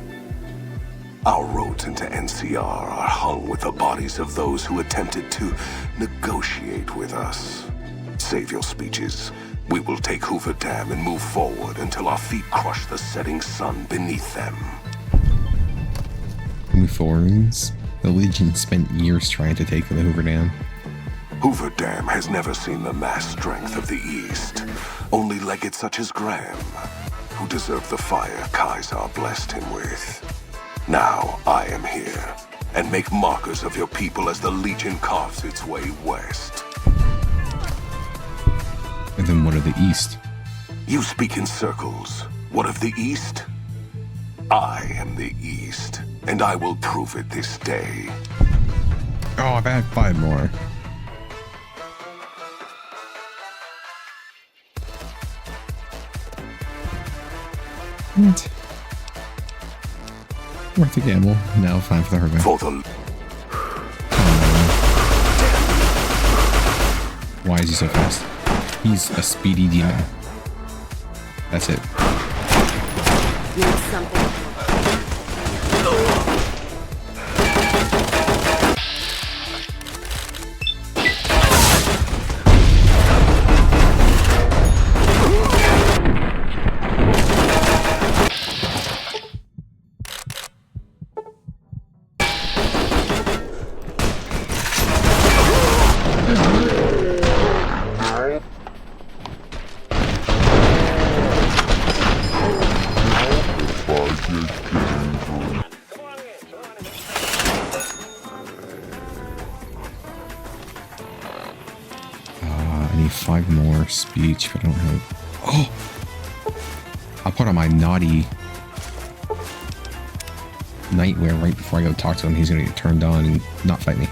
Our roads into NCR are hung with the bodies of those who attempted to negotiate with us. Save your speeches. We will take Hoover Dam and move forward until our feet crush the setting sun beneath them. Move forwards. The Legion spent years trying to take the Hoover Dam. Hoover Dam has never seen the mass strength of the East. Only legates such as Graham, who deserve the fire Kaiser blessed him with. Now I am here, and make markers of your people as the Legion carves its way west. And then what of the East? You speak in circles. What of the East? I am the East, and I will prove it this day. Oh, I've had 5 more. What? Worth the gamble. Now time for the hard one. Why is he so fast? He's a speedy demon. That's it. Need something. I need 5 more speech, but I don't have. Oh! I'll put on my naughty nightwear right before I go talk to him. He's gonna get turned on and not fight me.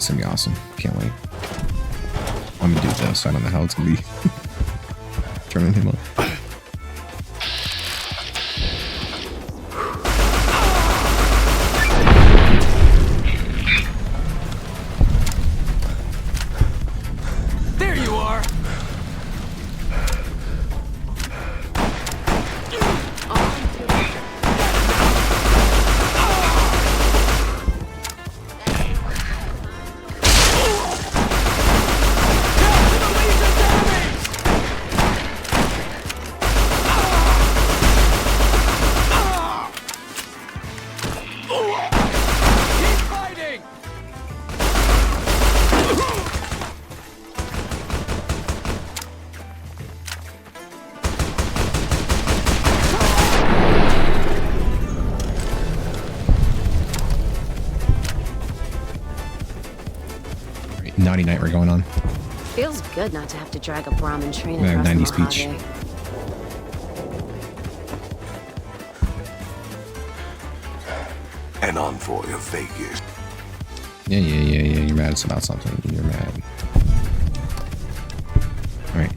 It's gonna be awesome. Can't wait. I'm gonna do it though, so I don't know how it's gonna be. Turning him up. There you are. Naughty night we're going on. Feels good not to have to drag a Brahmin train We have across 90 the speech. Mojave. An envoy of Vegas. Yeah. You're mad about something. You're mad. Alright.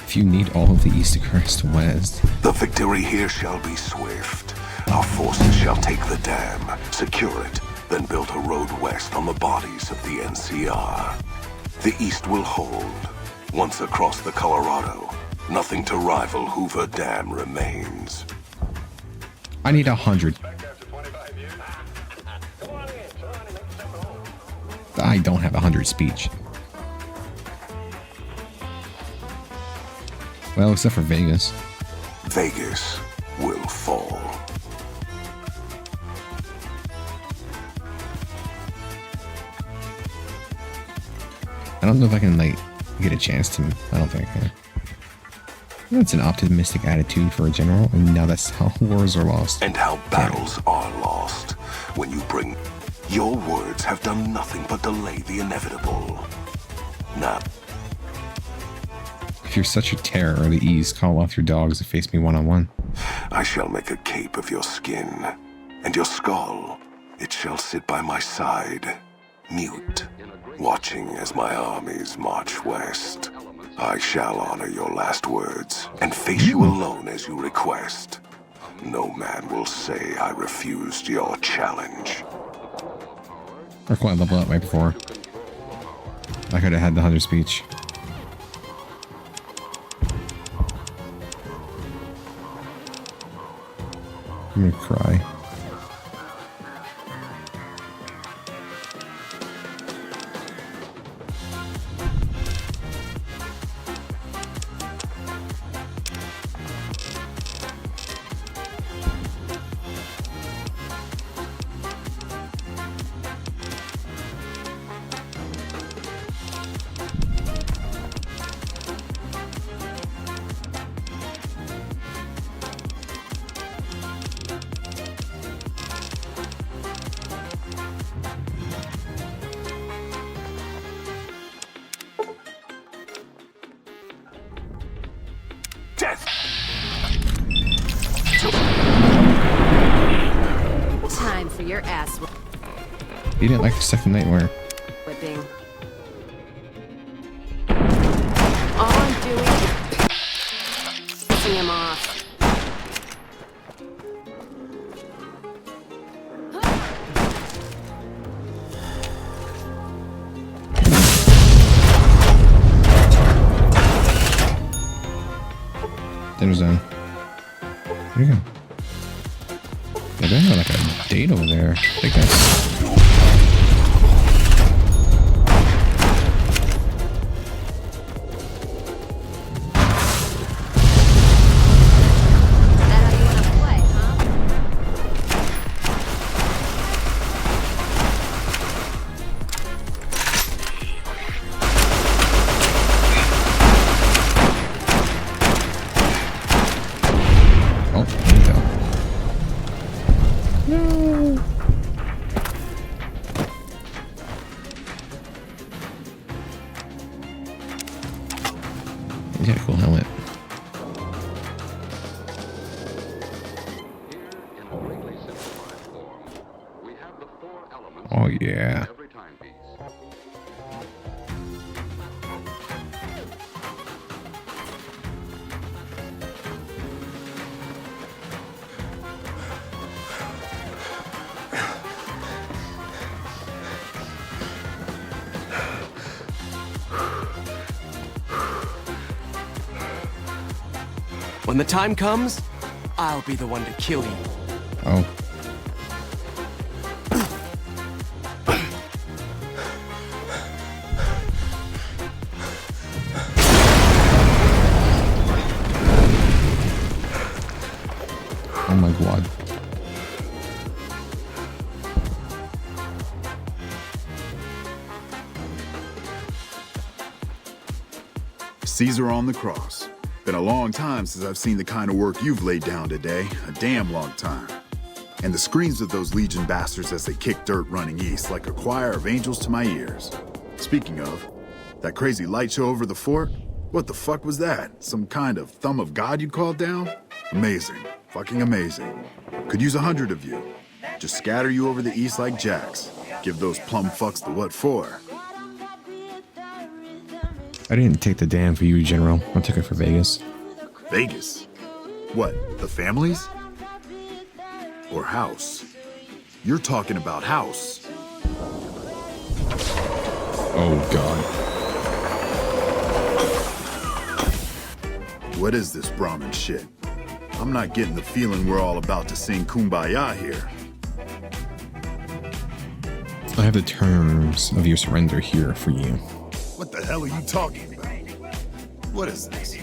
If you need all of the east to crest west. The victory here shall be swift. Our forces shall take the dam, secure it, then build a road west on the bodies of the NCR. The East will hold. Once across the Colorado, nothing to rival Hoover Dam remains. I need 100. I don't have 100 speech. Well, except for Vegas. Vegas will fall. I don't know if I can, like, get a chance to... I don't think. That's an optimistic attitude for a general, and now that's how wars are lost. And how battles are lost. When you bring... Your words have done nothing but delay the inevitable. Now... If you're such a terror of the East, call off your dogs to face me one-on-one. I shall make a cape of your skin, and your skull, it shall sit by my side, mute, watching as my armies march west. I shall honor your last words, and face you alone as you request. No man will say I refused your challenge. Or quite level up right before. I could have had the 100 speech. I'm gonna cry. Time for your ass You didn't like the second nightmare. whipping. All I'm doing is pissing him off. Dinner zone. There you go. Yeah, they have like a date over there. I think that's... Oh, there you go. No. He's got a cool helmet. When the time comes, I'll be the one to kill you. Oh. Oh my god. Caesar on the cross. Been a long time since I've seen the kind of work you've laid down today. A damn long time. And the screams of those Legion bastards as they kick dirt running east like a choir of angels to my ears. Speaking of, that crazy light show over the fort? What the fuck was that? Some kind of thumb of God you called down? Amazing. Fucking amazing. Could use 100 of you. Just scatter you over the east like jacks. Give those plum fucks the what for. I didn't take the dam for you, General. I took it for Vegas. Vegas? What, the families? Or House? You're talking about House. Oh, God. What is this Brahmin shit? I'm not getting the feeling we're all about to sing Kumbaya here. I have the terms of your surrender here for you. What the hell are you talking about? What is this?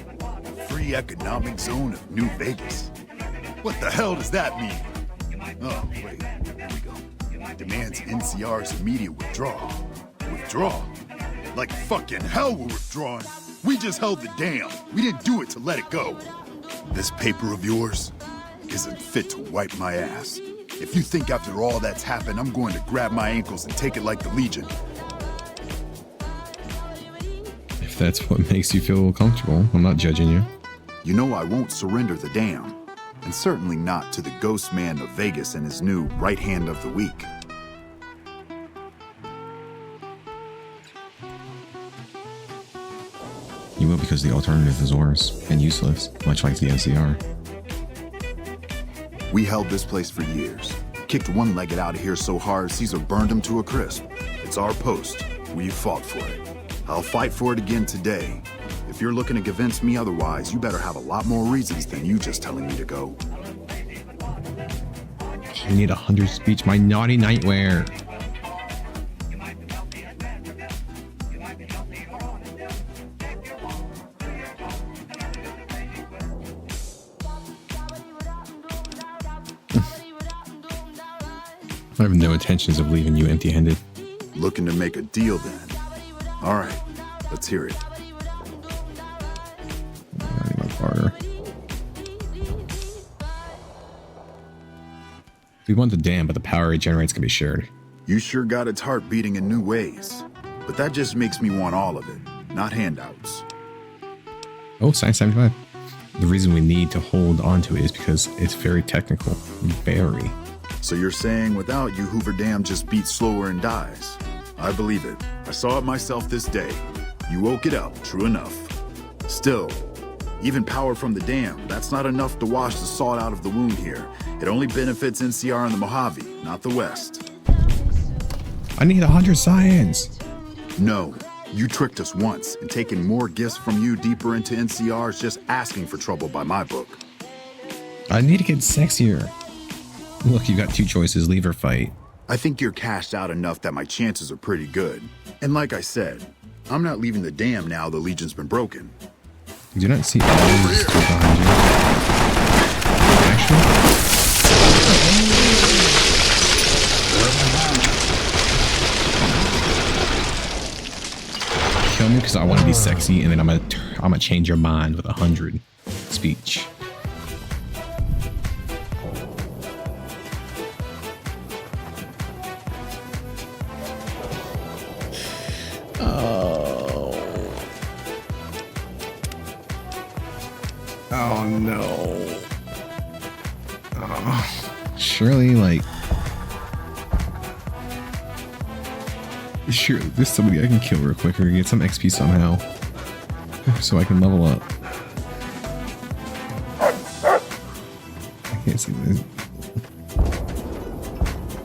Free economic zone of New Vegas? What the hell does that mean? Oh, wait, here we go. Demands NCR's immediate withdrawal. Withdraw? Like fucking hell we're withdrawing. We just held the dam. We didn't do it to let it go. This paper of yours isn't fit to wipe my ass. If you think after all that's happened, I'm going to grab my ankles and take it like the Legion. If that's what makes you feel comfortable, I'm not judging you. You know I won't surrender the dam. And certainly not to the ghost man of Vegas and his new right hand of the week. You will because the alternative is worse and useless, much like the NCR. We held this place for years. Kicked one-legged out of here so hard, Caesar burned him to a crisp. It's our post. We fought for it. I'll fight for it again today. If you're looking to convince me otherwise, you better have a lot more reasons than you just telling me to go. I need 100 speech, my naughty nightwear. I have no intentions of leaving you empty-handed. Looking to make a deal then. All right, let's hear it. Barter. We want the dam, but the power it generates can be shared. You sure got its heart beating in new ways. But that just makes me want all of it, not handouts. Oh, Science 75. The reason we need to hold on to it is because it's very technical. Very. So you're saying without you, Hoover Dam just beats slower and dies? I believe it. I saw it myself this day. You woke it up, true enough. Still, even power from the dam, that's not enough to wash the salt out of the wound here. It only benefits NCR and the Mojave, not the West. I need 100 science. No, you tricked us once, and taking more gifts from you deeper into NCR is just asking for trouble by my book. I need to get sexier. Look, you got two choices, leave or fight. I think you're cashed out enough that my chances are pretty good. And like I said, I'm not leaving the dam now the Legion's been broken. Do not see enemies behind you. Actually? Kill me because I want to be sexy, and then I'm gonna change your mind with 100 speech. Oh no. Surely, like, sure, there's somebody I can kill real quick or get some XP somehow so I can level up. I can't see this.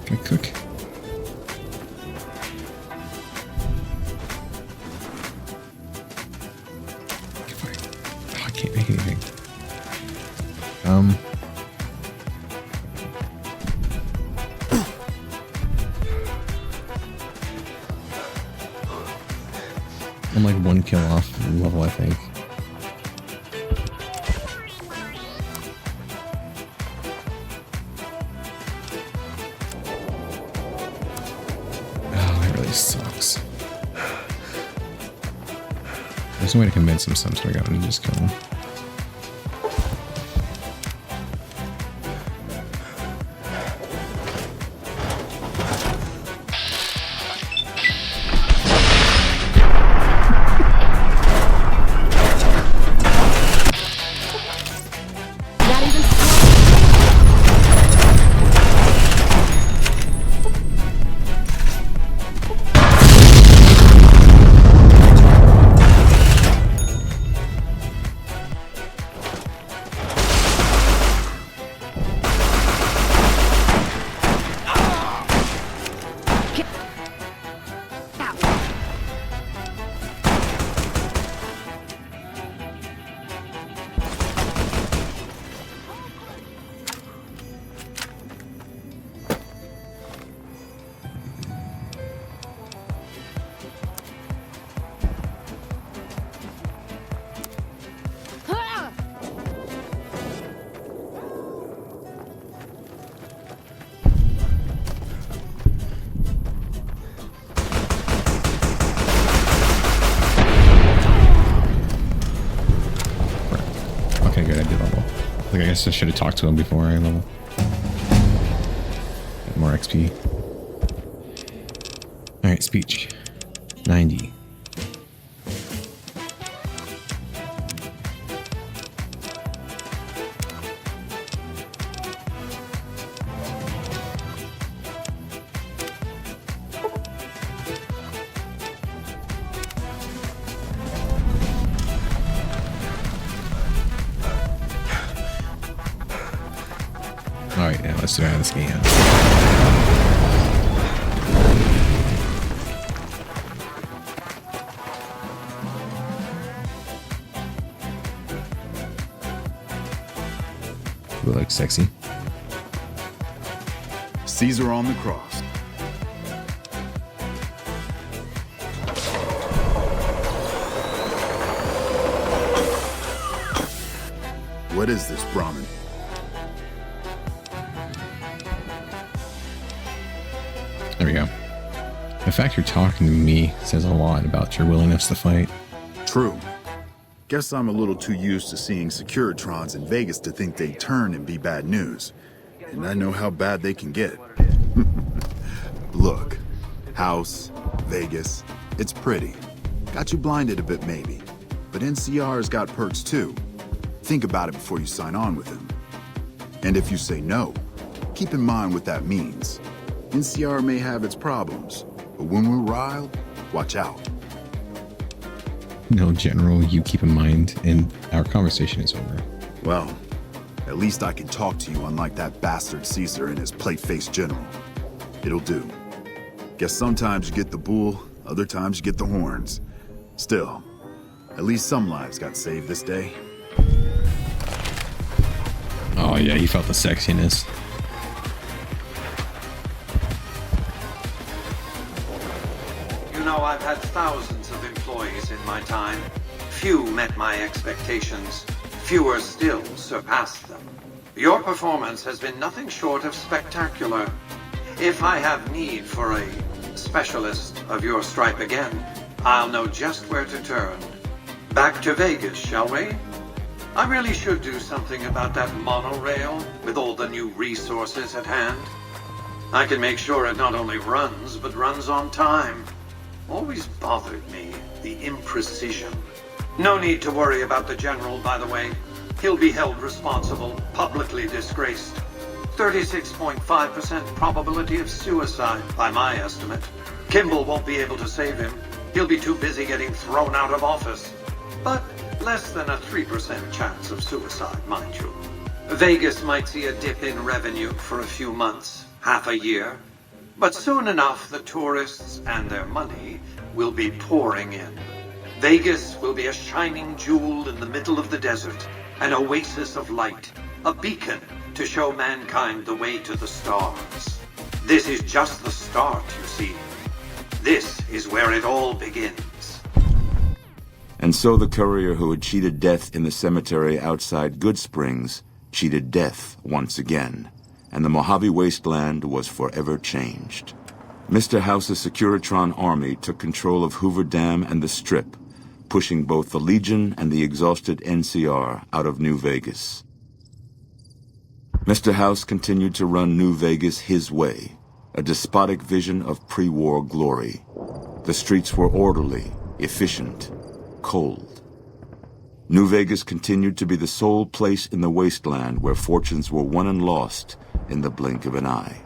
Can I cook? Oh, I can't make anything. I'm like 1 kill off level, I think. Oh, that really sucks. There's no way to convince him, so I'm just gonna go and just kill him. Okay, good, I did level. Like, I guess I should have talked to him before I level. Get more XP. Alright, speech. 90. Alright, now let's try this game. We look sexy. Caesar on the cross. What is this, Brahmin? There we go. The fact you're talking to me says a lot about your willingness to fight. True. Guess I'm a little too used to seeing Securitrons in Vegas to think they turn and be bad news. And I know how bad they can get. Look, House, Vegas, it's pretty. Got you blinded a bit maybe. But NCR's got perks too. Think about it before you sign on with him. And if you say no, keep in mind what that means. NCR may have its problems, but when we're riled, watch out. No, General, you keep in mind, and our conversation is over. Well, at least I can talk to you unlike that bastard Caesar and his plate-faced general. It'll do. Guess sometimes you get the bull, other times you get the horns. Still, at least some lives got saved this day. Oh yeah, he felt the sexiness. You know, I've had thousands of employees in my time. Few met my expectations. Fewer still surpassed them. Your performance has been nothing short of spectacular. If I have need for a specialist of your stripe again, I'll know just where to turn. Back to Vegas, shall we? I really should do something about that monorail with all the new resources at hand. I can make sure it not only runs, but runs on time. Always bothered me, the imprecision. No need to worry about the General, by the way. He'll be held responsible, publicly disgraced. 36.5% probability of suicide, by my estimate. Kimball won't be able to save him. He'll be too busy getting thrown out of office. But less than a 3% chance of suicide, mind you. Vegas might see a dip in revenue for a few months, half a year. But soon enough, the tourists and their money will be pouring in. Vegas will be a shining jewel in the middle of the desert, an oasis of light. a beacon to show mankind the way to the stars. This is just the start, you see. This is where it all begins. And so the courier who had cheated death in the cemetery outside Goodsprings cheated death once again, and the Mojave Wasteland was forever changed. Mr. House's Securitron army took control of Hoover Dam and the Strip, pushing both the Legion and the exhausted NCR out of New Vegas. Mr. House continued to run New Vegas his way, a despotic vision of pre-war glory. The streets were orderly, efficient, cold. New Vegas continued to be the sole place in the wasteland where fortunes were won and lost in the blink of an eye.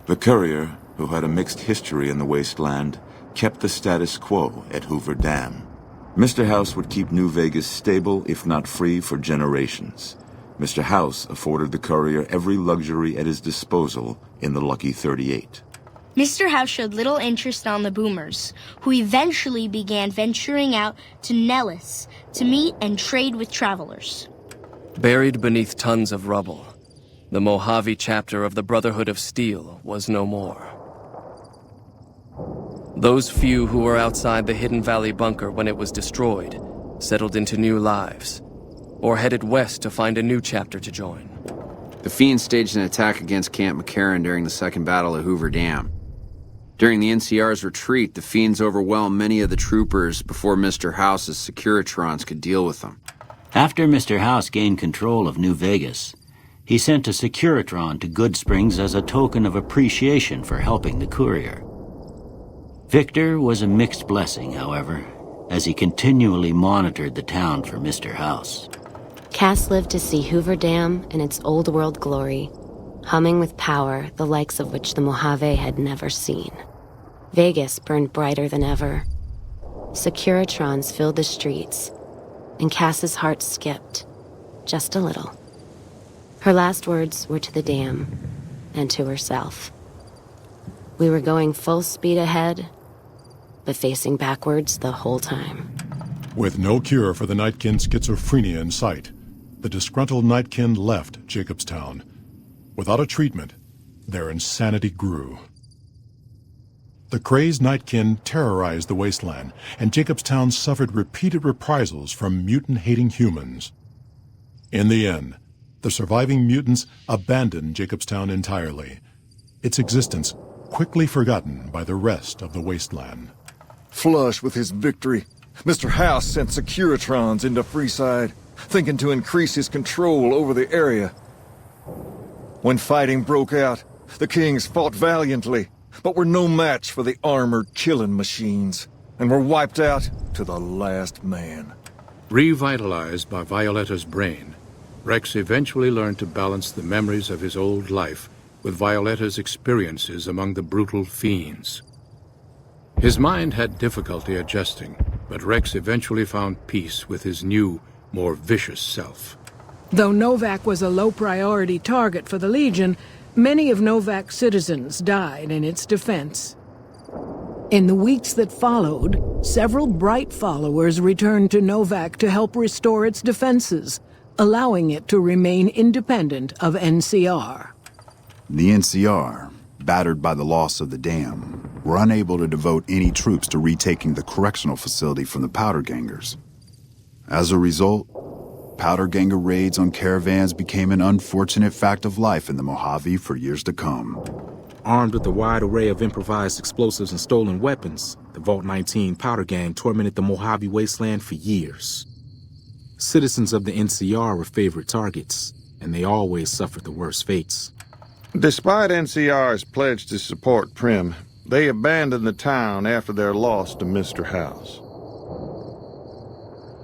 The courier, who had a mixed history in the wasteland, kept the status quo at Hoover Dam. Mr. House would keep New Vegas stable, if not free, for generations. Mr. House afforded the courier every luxury at his disposal in the Lucky 38. Mr. House showed little interest on the boomers, who eventually began venturing out to Nellis to meet and trade with travelers. Buried beneath tons of rubble, the Mojave chapter of the Brotherhood of Steel was no more. Those few who were outside the Hidden Valley bunker when it was destroyed settled into new lives, or headed west to find a new chapter to join. The Fiends staged an attack against Camp McCarran during the Second Battle of Hoover Dam. During the NCR's retreat, the Fiends overwhelmed many of the troopers before Mr. House's Securitrons could deal with them. After Mr. House gained control of New Vegas, he sent a Securitron to Goodsprings as a token of appreciation for helping the courier. Victor was a mixed blessing, however, as he continually monitored the town for Mr. House. Cass lived to see Hoover Dam in its old world glory, humming with power the likes of which the Mojave had never seen. Vegas burned brighter than ever. Securitrons filled the streets, and Cass's heart skipped, just a little. Her last words were to the dam, and to herself. We were going full speed ahead, but facing backwards the whole time. With no cure for the Nightkin schizophrenia in sight, the disgruntled Nightkin left Jacobstown. Without a treatment, their insanity grew. The crazed Nightkin terrorized the wasteland, and Jacobstown suffered repeated reprisals from mutant-hating humans. In the end, the surviving mutants abandoned Jacobstown entirely, its existence quickly forgotten by the rest of the wasteland. Flush with his victory, Mr. House sent Securitrons into Freeside, thinking to increase his control over the area. When fighting broke out, the Kings fought valiantly, but were no match for the armored killing machines, and were wiped out to the last man. Revitalized by Violetta's brain, Rex eventually learned to balance the memories of his old life with Violetta's experiences among the brutal fiends. His mind had difficulty adjusting, but Rex eventually found peace with his new, more vicious self. Though Novak was a low-priority target for the Legion, many of Novak's citizens died in its defense. In the weeks that followed, several bright followers returned to Novak to help restore its defenses, allowing it to remain independent of NCR. The NCR, battered by the loss of the dam, were unable to devote any troops to retaking the correctional facility from the Powder Gangers. As a result, Powder Ganger raids on caravans became an unfortunate fact of life in the Mojave for years to come. Armed with a wide array of improvised explosives and stolen weapons, the Vault 19 Powder Gang tormented the Mojave wasteland for years. Citizens of the NCR were favorite targets, and they always suffered the worst fates. Despite NCR's pledge to support Prim, they abandoned the town after their loss to Mr. House.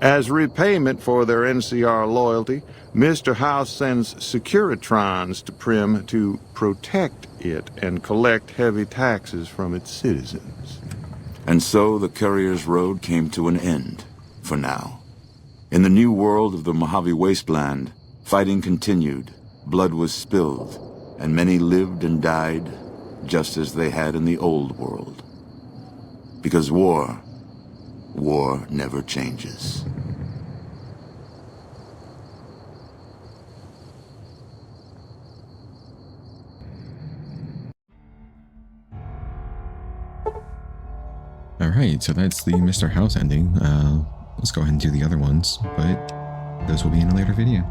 As repayment for their NCR loyalty, Mr. House sends Securitrons to Prim to protect it and collect heavy taxes from its citizens. And so the Courier's Road came to an end, for now. In the new world of the Mojave Wasteland, fighting continued, blood was spilled, and many lived and died just as they had in the old world. Because war never changes. Alright, so that's the Mr. House ending. Let's go ahead and do the other ones, but those will be in a later video.